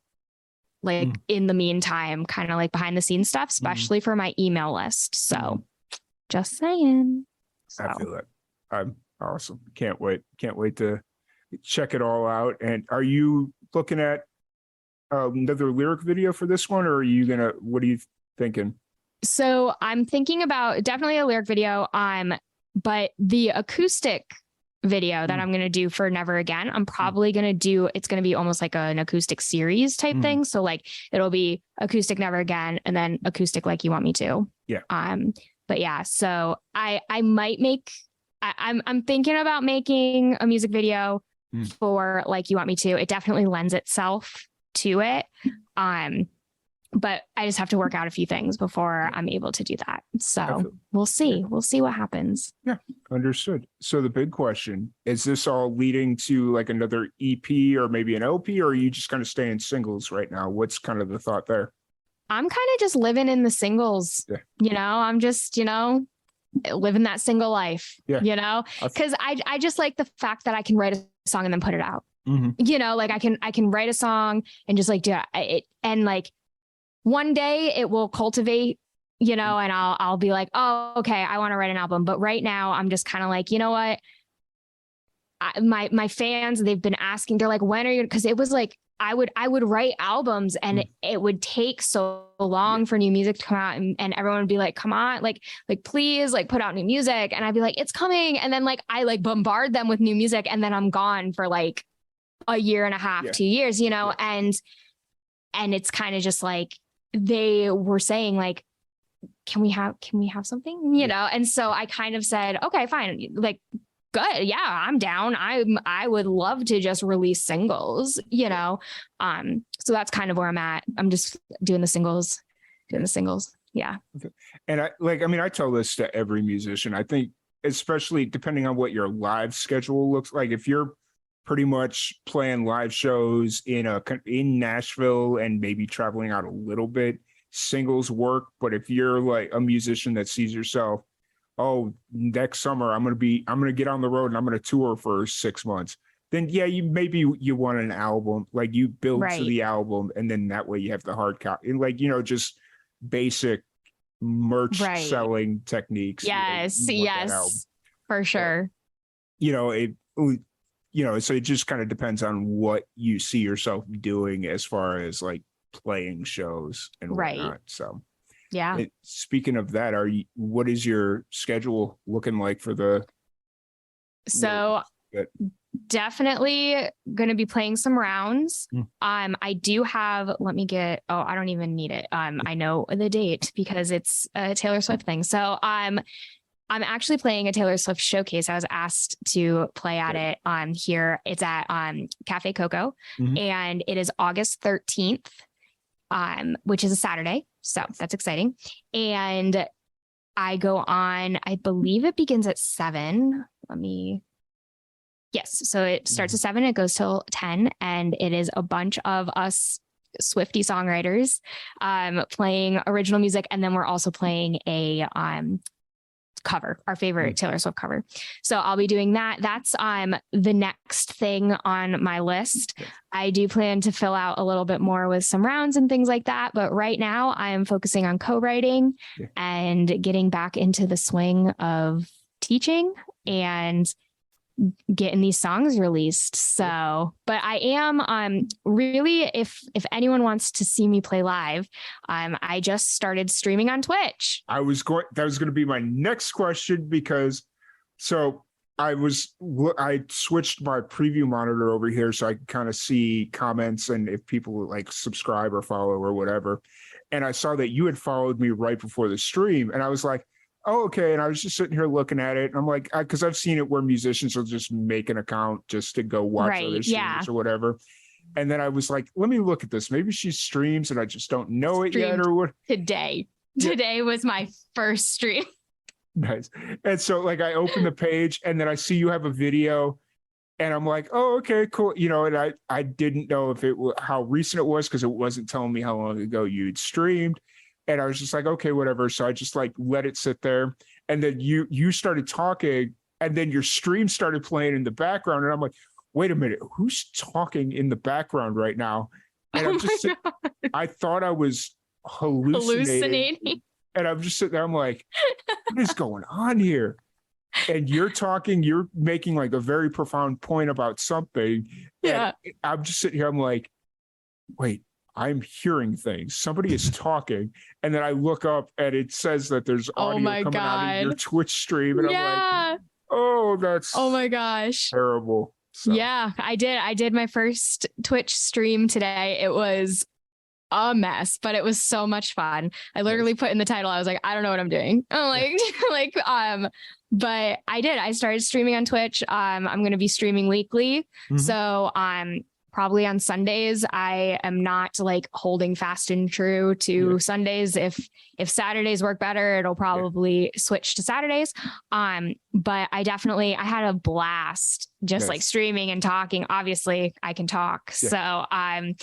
Speaker 3: like in the meantime, kind of like behind the scenes stuff, especially for my email list. So just saying. So.
Speaker 1: I feel it. I'm awesome. Can't wait to check it all out. And are you looking at another lyric video for this one, or are you what are you thinking?
Speaker 3: So I'm thinking about definitely a lyric video, but the acoustic video that I'm going to do for Never Again, I'm probably going to do, it's going to be almost like an acoustic series type thing. So like it'll be acoustic Never Again and then acoustic Like You Want Me To.
Speaker 1: Yeah.
Speaker 3: But yeah, so I might I'm thinking about making a music video for Like You Want Me To. It definitely lends itself to it. But I just have to work out a few things before I'm able to do that. So we'll see. Yeah. We'll see what happens.
Speaker 1: Yeah, understood. So the big question, is this all leading to like another EP or maybe an LP, or are you just kind of staying singles right now? What's kind of the thought there?
Speaker 3: I'm kind of just living in the singles. Yeah. I'm just, living that single life, because I just like the fact that I can write a song and then put it out. Like I can write a song and just like do it. And like, one day it will cultivate, and I'll be like, oh, okay, I want to write an album. But right now I'm just kind of like, you know what? My fans, they've been asking, they're like, when are you? Cause it was like, I would write albums and it would take so long for new music to come out and everyone would be like, come on, like, please like put out new music. And I'd be like, it's coming. And then like, I like bombard them with new music and then I'm gone for like a year and a half, 2 years, and it's kind of just like, they were saying like, can we have something, And so I kind of said, okay, fine. Like, good. Yeah, I'm down. I would love to just release singles, So that's kind of where I'm at. I'm just doing the singles. Yeah.
Speaker 1: And I tell this to every musician. I think, especially depending on what your live schedule looks like, if you're pretty much playing live shows in Nashville and maybe traveling out a little bit, singles work. But if you're like a musician that sees yourself, oh, next summer I'm going to get on the road and I'm going to tour for 6 months, then yeah, you want an album, like you build to the album, and then that way you have the hard copy, and like, just basic merch selling techniques.
Speaker 3: Yes, for sure.
Speaker 1: So it just kind of depends on what you see yourself doing as far as like playing shows and whatnot. So
Speaker 3: yeah.
Speaker 1: Speaking of that, what is your schedule looking like for the?
Speaker 3: So definitely going to be playing some rounds. I do have, I don't even need it. I know the date because it's a Taylor Swift thing. So I'm actually playing a Taylor Swift showcase. I was asked to play at it here. It's at Cafe Coco, and it is August 13th, which is a Saturday. So that's exciting. And I go on, I believe it begins at 7. Yes. So it starts at 7, it goes till 10, and it is a bunch of us Swiftie songwriters playing original music. And then we're also playing a cover, our favorite Taylor Swift cover. So I'll be doing that. That's the next thing on my list. I do plan to fill out a little bit more with some rounds and things like that. But right now I am focusing on co-writing and getting back into the swing of teaching and getting these songs released. So, but I am really, if anyone wants to see me play live, I just started streaming on Twitch.
Speaker 1: That was going to be my next question, because I switched my preview monitor over here so I can kind of see comments and if people like subscribe or follow or whatever. And I saw that you had followed me right before the stream, and I was like, oh, okay. And I was just sitting here looking at it, and I'm like, because I've seen it where musicians will just make an account just to go watch other streamers or whatever. And then I was like, let me look at this. Maybe she streams and I just don't know it yet or what.
Speaker 3: Today was my first stream.
Speaker 1: Nice. And so like I opened the page and then I see you have a video, and I'm like, oh, okay, cool. And I didn't know if how recent it was, because it wasn't telling me how long ago you'd streamed. And I was just like, okay, whatever. So I just like let it sit there. And then you started talking, and then your stream started playing in the background. And I'm like, wait a minute, who's talking in the background right now? And I'm just I thought I was hallucinating. And I'm just sitting there, I'm like, what is going on here? And you're talking, you're making like a very profound point about something. Yeah. And I'm just sitting here, I'm like, wait, I'm hearing things. Somebody is talking. And then I look up and it says that there's audio coming out of your Twitch stream. And I'm like, oh, that's
Speaker 3: my gosh,
Speaker 1: terrible. So.
Speaker 3: Yeah, I did my first Twitch stream today. It was a mess, but it was so much fun. I literally put in the title, I was like, I don't know what I'm doing. I'm like, but I started streaming on Twitch. I'm going to be streaming weekly. Mm-hmm. So probably on Sundays. I am not like holding fast and true to Sundays. If Saturdays work better, it'll probably switch to Saturdays. But I had a blast just like streaming and talking. Obviously I can talk. Yeah. So I'm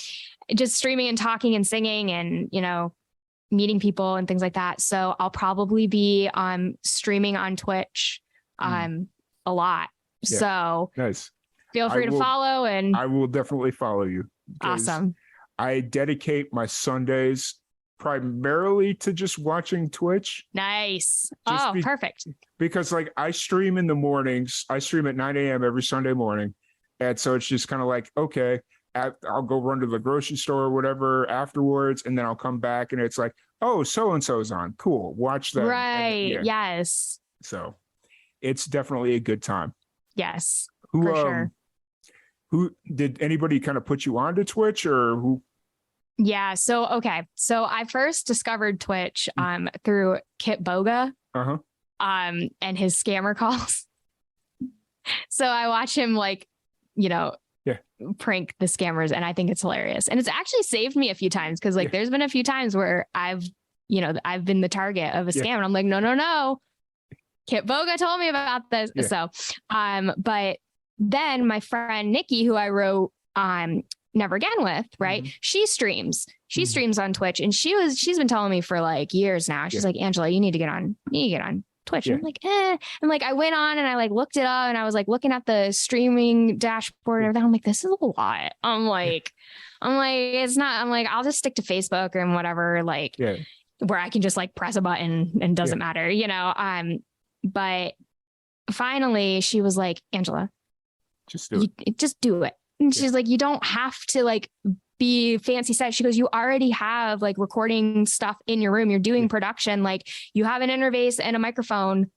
Speaker 3: just streaming and talking and singing and, meeting people and things like that. So I'll probably be streaming on Twitch a lot. Yeah. So
Speaker 1: nice.
Speaker 3: Feel free to follow, and
Speaker 1: I will definitely follow you.
Speaker 3: Awesome.
Speaker 1: I dedicate my Sundays primarily to just watching Twitch.
Speaker 3: Nice. Perfect.
Speaker 1: Because like I stream in the mornings. I stream at 9 a.m. every Sunday morning. And so it's just kind of like, okay, I'll go run to the grocery store or whatever afterwards. And then I'll come back and it's like, oh, so-and-so's on. Cool. Watch that.
Speaker 3: Right. Yes.
Speaker 1: So it's definitely a good time.
Speaker 3: Yes. For sure.
Speaker 1: Who did anybody kind of put you onto Twitch, or who?
Speaker 3: Yeah. So I first discovered Twitch through Kit Boga and his scammer calls. So I watch him prank the scammers, and I think it's hilarious. And it's actually saved me a few times, because there's been a few times where I've been the target of a scam, and I'm like, no. Kit Boga told me about this. Yeah. So but then my friend Nikki, who I wrote Never Again with, right? Mm-hmm. She streams on Twitch, and she's been telling me for like years now. She's like, Angela, you need to get on Twitch. Yeah. I'm like, And like I went on and I like looked it up, and I was like looking at the streaming dashboard and everything. I'm like, this is a lot. I'm like, it's not. I'm like, I'll just stick to Facebook and whatever, where I can just like press a button and doesn't matter, But finally she was like, Angela, just do it. And she's like, you don't have to like be fancy set. She goes, you already have like recording stuff in your room. You're doing production. Like you have an interface and a microphone.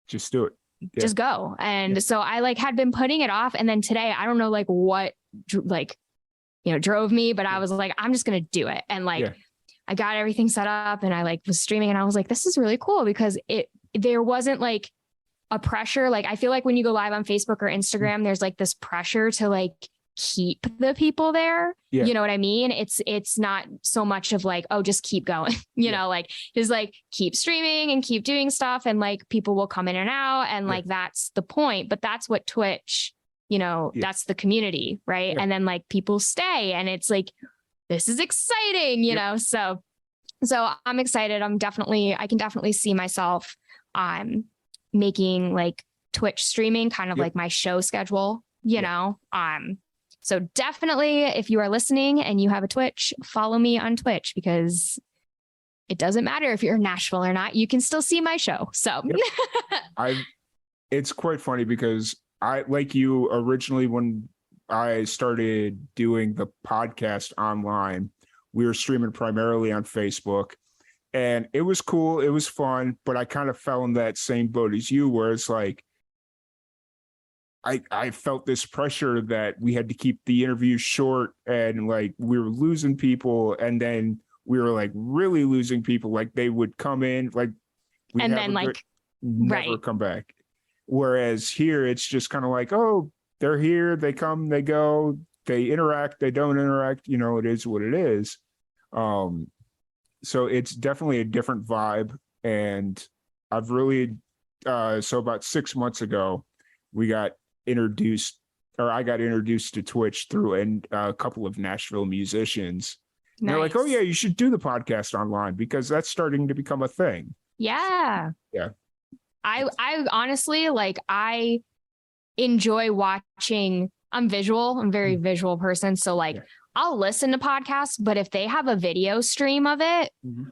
Speaker 1: Just do it. Yeah.
Speaker 3: Just go. And so I like had been putting it off. And then today, I don't know like what drove me, but I was like, I'm just going to do it. And I got everything set up, and I like was streaming, and I was like, this is really cool, because there wasn't like a pressure. Like, I feel like when you go live on Facebook or Instagram, there's like this pressure to like keep the people there. Yeah. You know what I mean? It's not so much of like, oh, just keep going, like just like keep streaming and keep doing stuff. And like people will come in and out, and like, that's the point. But that's what Twitch, that's the community. Right. Yeah. And then like people stay, and it's like, this is exciting, so I'm excited. I can definitely see myself making like Twitch streaming kind of like my show schedule, so definitely, if you are listening and you have a Twitch, follow me on Twitch, because it doesn't matter if you're in Nashville or not, you can still see my show. So it's
Speaker 1: quite funny, because I, like you, originally when I started doing the podcast online, we were streaming primarily on Facebook, and it was cool. It was fun, but I kind of fell in that same boat as you, where it's like, I felt this pressure that we had to keep the interview short, and like we were losing people, and then we were like really losing people. Like they would come in, like we'd
Speaker 3: And
Speaker 1: have
Speaker 3: then
Speaker 1: a
Speaker 3: like,
Speaker 1: never
Speaker 3: right.
Speaker 1: come back. Whereas here, it's just kind of like, oh, they're here, they come, they go, they interact, they don't interact. You know, it is what it is. Um, so it's definitely a different vibe, and I've really, so about 6 months ago, we got introduced, or I got introduced to Twitch through a couple of Nashville musicians. And they're like, oh yeah,
Speaker 3: Nice.
Speaker 1: you should do the podcast online because that's starting to become a thing.
Speaker 3: Yeah.
Speaker 1: Yeah.
Speaker 3: I honestly like I enjoy watching. I'm visual. I'm a very visual person. So like
Speaker 1: Yeah.
Speaker 3: I'll listen to podcasts, but if they have a video stream of it,
Speaker 1: Mhm.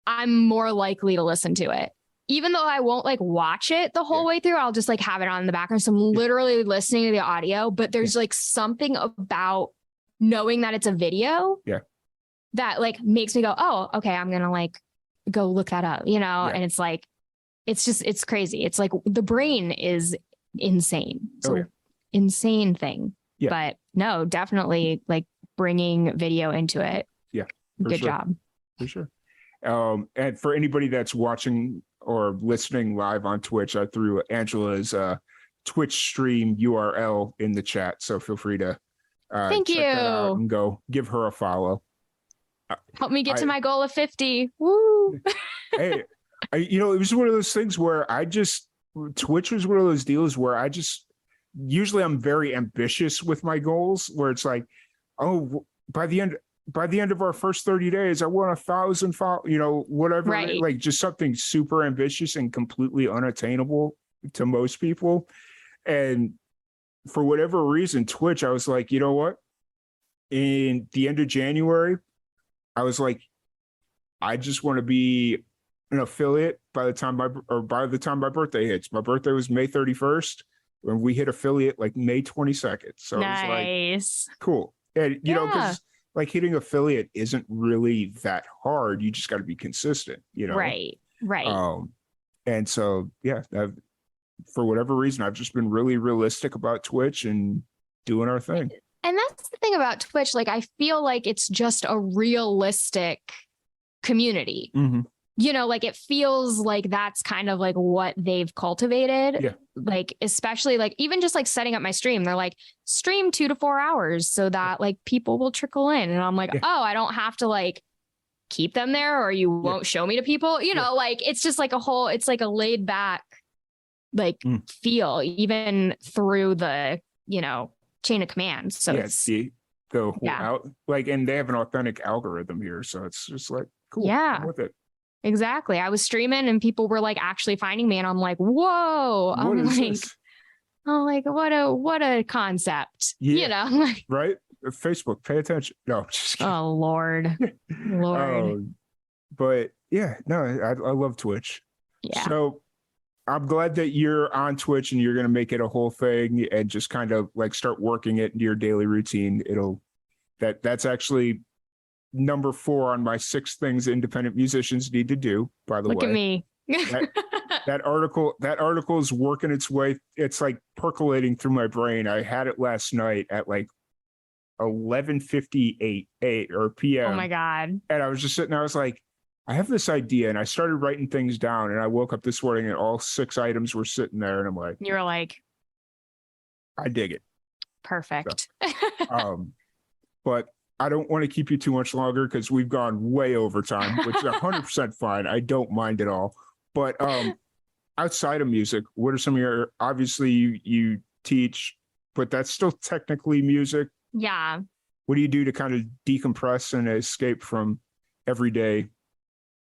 Speaker 3: I'm more likely to listen to it. Even though I won't like watch it the whole
Speaker 1: Yeah.
Speaker 3: way through, I'll just like have it on in the background. So I'm literally listening to the audio, but there's like something about knowing that it's a video
Speaker 1: Yeah.
Speaker 3: that like makes me go, oh, okay, I'm gonna like go look that up, you know?
Speaker 1: Yeah.
Speaker 3: And it's like, it's crazy. It's like the brain is insane. So insane thing.
Speaker 1: Yeah.
Speaker 3: But no, definitely like bringing video into it.
Speaker 1: Yeah.
Speaker 3: Good
Speaker 1: sure.
Speaker 3: job.
Speaker 1: For sure. And for anybody that's watching or listening live on Twitch, I threw Angela's Twitch stream URL in the chat. So feel free to
Speaker 3: Thank
Speaker 1: check that out
Speaker 3: you.
Speaker 1: and go give her a follow.
Speaker 3: Help me get to my goal of 50. Woo.
Speaker 1: Hey, it was one of those things where Twitch was one of those deals where usually I'm very ambitious with my goals, where it's like, oh, by the end of our first 30 days, I want 1,000 whatever,
Speaker 3: Right.
Speaker 1: like just something super ambitious and completely unattainable to most people. And for whatever reason, Twitch, I was like, you know what? In the end of January, I was like, I just want to be an affiliate by the time my birthday hits. My birthday was May 31st, and we hit affiliate like May 22nd. So
Speaker 3: nice.
Speaker 1: it was like, cool. And because like hitting affiliate isn't really that hard. You just got to be consistent,
Speaker 3: Right.
Speaker 1: And so for whatever reason, I've just been really realistic about Twitch and doing our thing.
Speaker 3: And that's the thing about Twitch. Like, I feel like it's just a realistic community.
Speaker 1: Mm-hmm.
Speaker 3: Like it feels like that's kind of like what they've cultivated.
Speaker 1: Yeah.
Speaker 3: Like, especially like even just like setting up my stream, they're like stream 2 to 4 hours so that like people will trickle in. And I'm like, oh, I don't have to like keep them there or you won't show me to people, like it's just like it's like a laid back like feel even through the, chain of command. So it's
Speaker 1: out like, and they have an authentic algorithm here. So it's just like, cool.
Speaker 3: Yeah.
Speaker 1: I'm with it.
Speaker 3: Exactly. I was streaming and people were like actually finding me and I'm like, whoa. I'm like, what a concept.
Speaker 1: Right? Facebook, pay attention. No, just kidding.
Speaker 3: Oh Lord.
Speaker 1: But yeah, no, I love Twitch.
Speaker 3: Yeah.
Speaker 1: So I'm glad that you're on Twitch and you're going to make it a whole thing and just kind of like start working it into your daily routine. That's actually number 4 on my 6 things independent musicians need to do, by the way.
Speaker 3: Look at me.
Speaker 1: that article is working its way. It's like percolating through my brain. I had it last night at like 11:58 p.m.
Speaker 3: Oh my God.
Speaker 1: And I was just sitting there, I was like, I have this idea, and I started writing things down, and I woke up this morning and all 6 items were sitting there, and I'm like,
Speaker 3: you're like,
Speaker 1: I dig it.
Speaker 3: Perfect.
Speaker 1: So, but I don't want to keep you too much longer because we've gone way over time, which is 100% fine. I don't mind at all. But outside of music, what are some of your, obviously you teach, but that's still technically music.
Speaker 3: Yeah.
Speaker 1: What do you do to kind of decompress and escape from everyday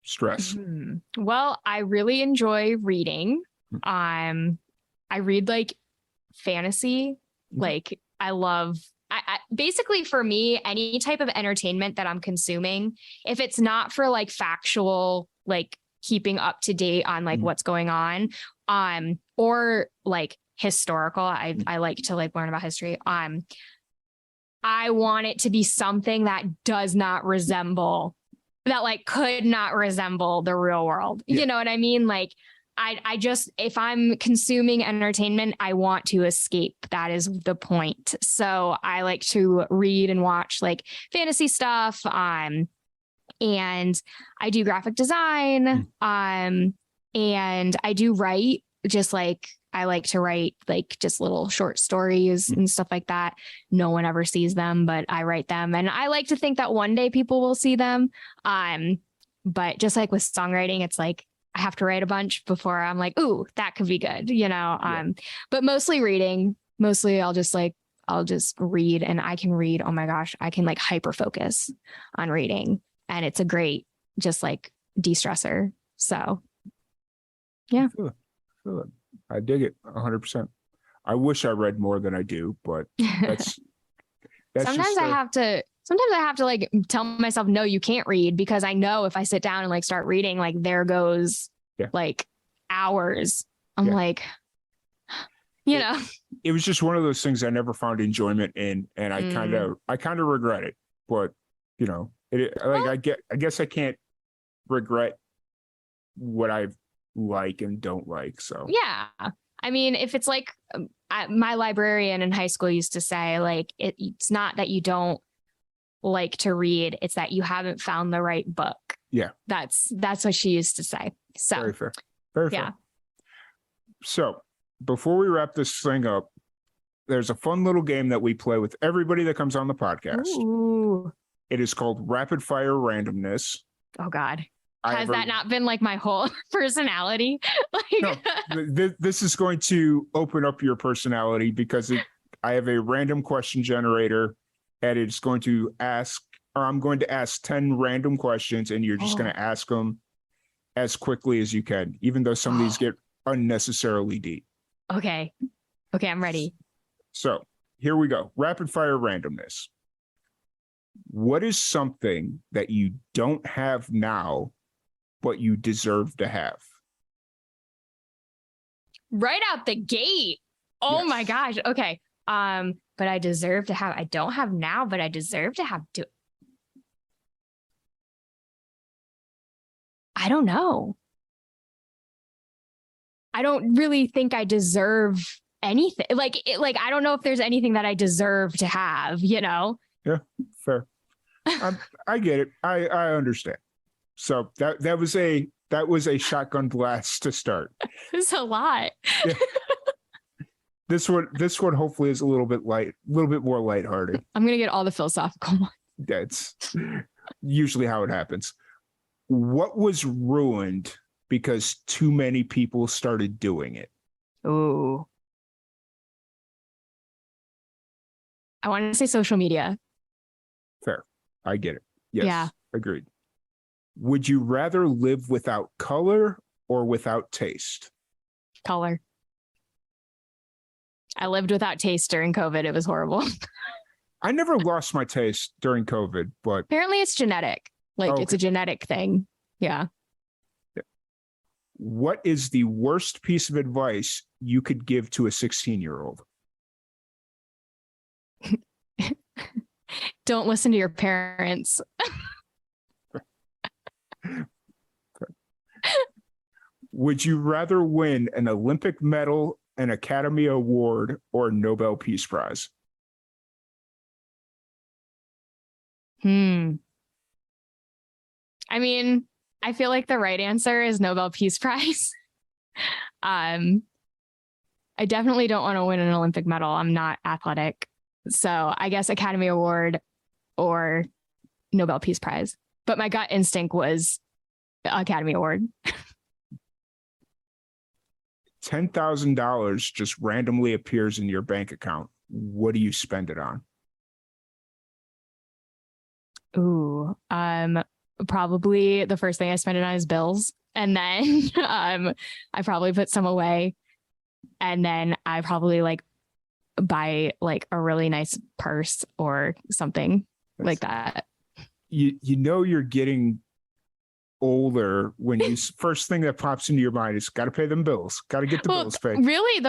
Speaker 1: stress?
Speaker 3: Mm-hmm. Well, I really enjoy reading. I read like fantasy. Like I love, I basically for me, any type of entertainment that I'm consuming, if it's not for like factual, like keeping up to date on like what's going on, or like historical. I like to like learn about history. I want it to be something that does not resemble, that like could not resemble the real world.
Speaker 1: Yeah.
Speaker 3: You know what I mean? Like I just, if I'm consuming entertainment, I want to escape. That is the point. So I like to read and watch like fantasy stuff. And I do graphic design. And I do write, just like I like to write like just little short stories and stuff like that. No one ever sees them, but I write them. And I like to think that one day people will see them. But just like with songwriting, it's like I have to write a bunch before I'm like, ooh, that could be good, you know? But mostly reading, I'll just read, and I can read. Oh my gosh, I can like hyper focus on reading, and it's a great, just like de-stressor. So yeah.
Speaker 1: I dig it 100%. I wish I read more than I do, but that's
Speaker 3: sometimes I have to like tell myself, no, you can't read, because I know if I sit down and like start reading, like there goes like hours. I'm like, you know,
Speaker 1: it was just one of those things I never found enjoyment in, and I kind of regret it. But you know, I guess I can't regret what I like and don't like. So
Speaker 3: yeah, I mean, if it's like my librarian in high school used to say, like it's not that you don't like to read, it's that you haven't found the right book.
Speaker 1: Yeah,
Speaker 3: that's what she used to say. So
Speaker 1: very fair. So before we wrap this thing up, there's a fun little game that we play with everybody that comes on the podcast.
Speaker 3: Ooh.
Speaker 1: It is called Rapid Fire Randomness.
Speaker 3: Oh God. Has that not been like my whole personality? Like,
Speaker 1: no, this is going to open up your personality, because I have a random question generator, and it's going to ask, or I'm going to ask 10 random questions, and you're just going to ask them as quickly as you can, even though some of these get unnecessarily deep.
Speaker 3: Okay, I'm ready.
Speaker 1: So here we go. Rapid fire randomness. What is something that you don't have now, but you deserve to have?
Speaker 3: Right out the gate. Oh my gosh. Okay. But I deserve to have, I don't have now, but I deserve to have. I don't know. I don't really think I deserve anything. Like I don't know if there's anything that I deserve to have, you know?
Speaker 1: Yeah, fair. I get it. I understand. So that was a shotgun blast to start.
Speaker 3: It's a lot.
Speaker 1: Yeah. This one hopefully is a little bit more lighthearted.
Speaker 3: I'm gonna get all the philosophical ones.
Speaker 1: That's usually how it happens. What was ruined because too many people started doing it?
Speaker 3: Ooh. I want to say social media.
Speaker 1: Fair. I get it. Yes.
Speaker 3: Yeah.
Speaker 1: Agreed. Would you rather live without color or without taste?
Speaker 3: Color. I lived without taste during COVID. It was horrible.
Speaker 1: I never lost my taste during COVID, but
Speaker 3: apparently it's genetic. Like it's a genetic thing. Yeah.
Speaker 1: What is the worst piece of advice you could give to a 16-year-old?
Speaker 3: Don't listen to your parents.
Speaker 1: Would you rather win an Olympic medal, an Academy Award, or a Nobel Peace Prize?
Speaker 3: I mean, I feel like the right answer is Nobel Peace Prize. I definitely don't want to win an Olympic medal. I'm not athletic. So I guess Academy Award or Nobel Peace Prize. But my gut instinct was Academy Award.
Speaker 1: $10,000 just randomly appears in your bank account. What do you spend it on?
Speaker 3: Ooh, probably the first thing I spend it on is bills. And then I probably put some away. And then I probably like buy like a really nice purse or something like that.
Speaker 1: You know you're getting older, when you first thing that pops into your mind is got to pay them bills, got to get the bills paid?
Speaker 3: Really,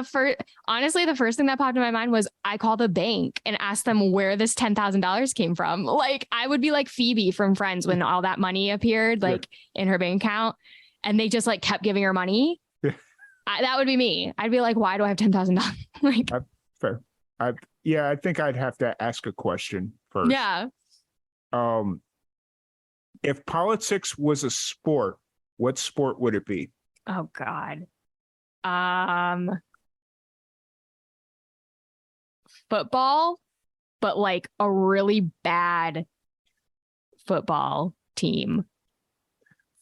Speaker 3: honestly, the first thing that popped in my mind was I call the bank and ask them where this $10,000 came from. Like I would be like Phoebe from Friends when all that money appeared like in her bank account and they just like kept giving her money.
Speaker 1: Yeah.
Speaker 3: That would be me. I'd be like, why do I have $10,000? Like,
Speaker 1: fair. I think I'd have to ask a question first.
Speaker 3: Yeah.
Speaker 1: If politics was a sport, what sport would it be?
Speaker 3: Oh God. Football, but like a really bad football team.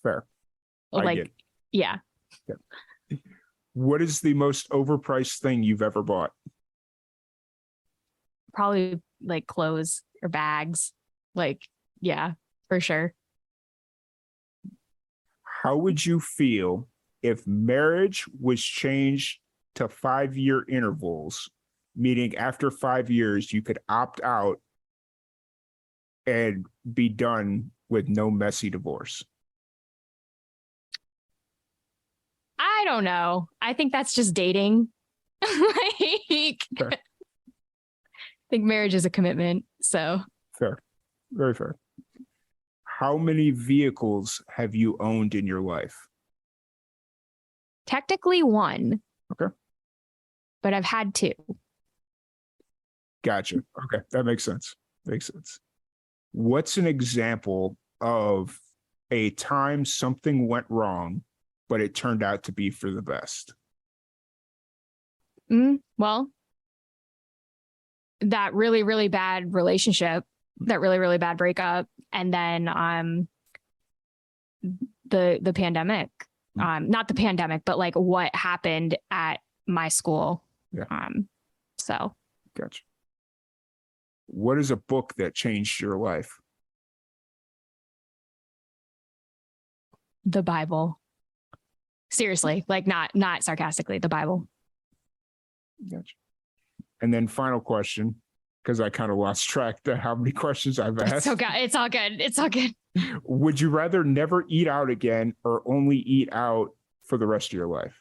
Speaker 1: Fair.
Speaker 3: Like, yeah.
Speaker 1: What is the most overpriced thing you've ever bought?
Speaker 3: Probably like clothes or bags. Like, yeah, for sure.
Speaker 1: How would you feel if marriage was changed to 5-year intervals, meaning after 5 years, you could opt out and be done with no messy divorce?
Speaker 3: I don't know. I think that's just dating. Like,
Speaker 1: Fair.
Speaker 3: I think marriage is a commitment. So
Speaker 1: Fair. Very fair. How many vehicles have you owned in your life?
Speaker 3: technically one.
Speaker 1: Okay.
Speaker 3: But I've had two.
Speaker 1: Gotcha. Okay. That makes sense. What's an example of a time something went wrong, but it turned out to be for the best?
Speaker 3: Well, that really, really bad relationship, that really, really bad breakup, and then the pandemic. Not the pandemic, but like what happened at my school.
Speaker 1: Yeah.
Speaker 3: So
Speaker 1: Gotcha. What is a book that changed your life?
Speaker 3: the Bible. Seriously, like not sarcastically, the Bible.
Speaker 1: Gotcha. And then final question, because I kind of lost track to how many questions I've asked.
Speaker 3: It's all good. It's all good.
Speaker 1: Would you rather never eat out again or only eat out for the rest of your life?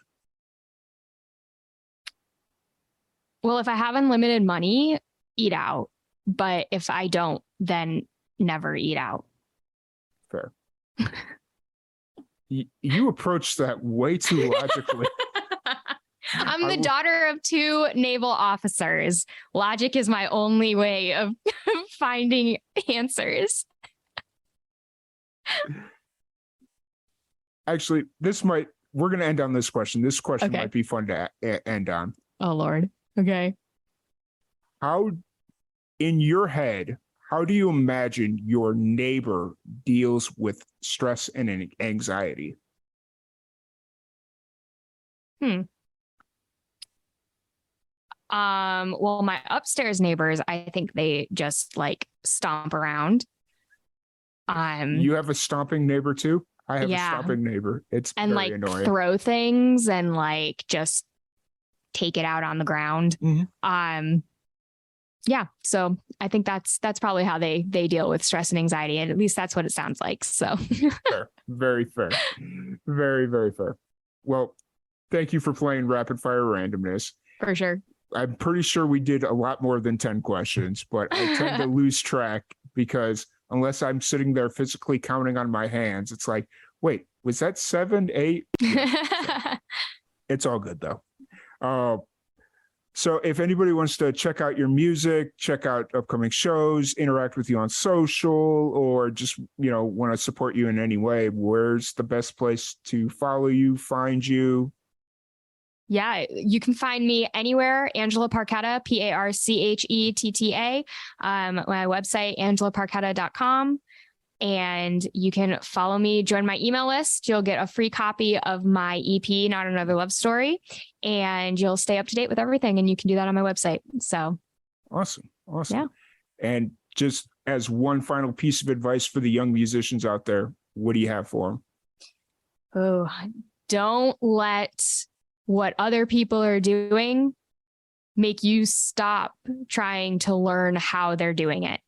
Speaker 3: Well, if I have unlimited money, eat out. But if I don't, then never eat out.
Speaker 1: Fair. You approached that way too logically.
Speaker 3: I'm the daughter of two naval officers. Logic is my only way of finding answers.
Speaker 1: Actually, we're going to end on this question. This question
Speaker 3: Okay.
Speaker 1: might be fun to end on.
Speaker 3: Oh, Lord. Okay.
Speaker 1: How, in your head, how do you imagine your neighbor deals with stress and anxiety?
Speaker 3: Well, my upstairs neighbors, I think they just like stomp around.
Speaker 1: You have a stomping neighbor too? I have a stomping neighbor. It's
Speaker 3: and
Speaker 1: very
Speaker 3: like
Speaker 1: annoying.
Speaker 3: Throw things and like just take it out on the ground.
Speaker 1: Mhm.
Speaker 3: Yeah. So I think that's probably how they deal with stress and anxiety. And at least that's what it sounds like. So
Speaker 1: Fair. Very fair. Very, very fair. Well, thank you for playing Rapid Fire Randomness.
Speaker 3: for sure.
Speaker 1: I'm pretty sure we did a lot more than 10 questions, but I tend to lose track because unless I'm sitting there physically counting on my hands, it's like, wait, was that 7, 8? Yeah, it's all good though. So if anybody wants to check out your music, check out upcoming shows, interact with you on social, or just, want to support you in any way, where's the best place to follow you, find you?
Speaker 3: Yeah, you can find me anywhere. Angela Parchetta, Parchetta. My website, angelaparchetta.com. And you can follow me, join my email list. You'll get a free copy of my EP, Not Another Love Story. And you'll stay up to date with everything. And you can do that on my website. So
Speaker 1: Awesome.
Speaker 3: Yeah.
Speaker 1: And just as one final piece of advice for the young musicians out there, what do you have for them?
Speaker 3: Oh, don't let what other people are doing make you stop trying to learn how they're doing it.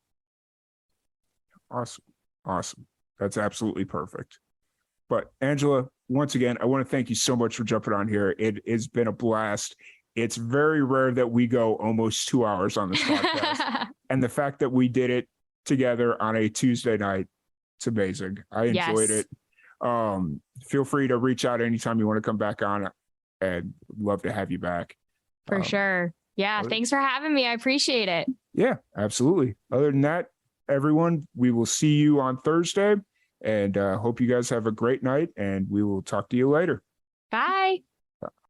Speaker 1: Awesome. That's absolutely perfect. But Angela, once again, I want to thank you so much for jumping on here. It has been a blast. It's very rare that we go almost 2 hours on this podcast. And the fact that we did it together on a Tuesday night, it's amazing. I enjoyed it. Feel free to reach out anytime you want to come back on, and love to have you back.
Speaker 3: For sure. Yeah. Thanks for having me. I appreciate it.
Speaker 1: Yeah, absolutely. Other than that, everyone, we will see you on Thursday, and hope you guys have a great night, and we will talk to you later.
Speaker 3: Bye.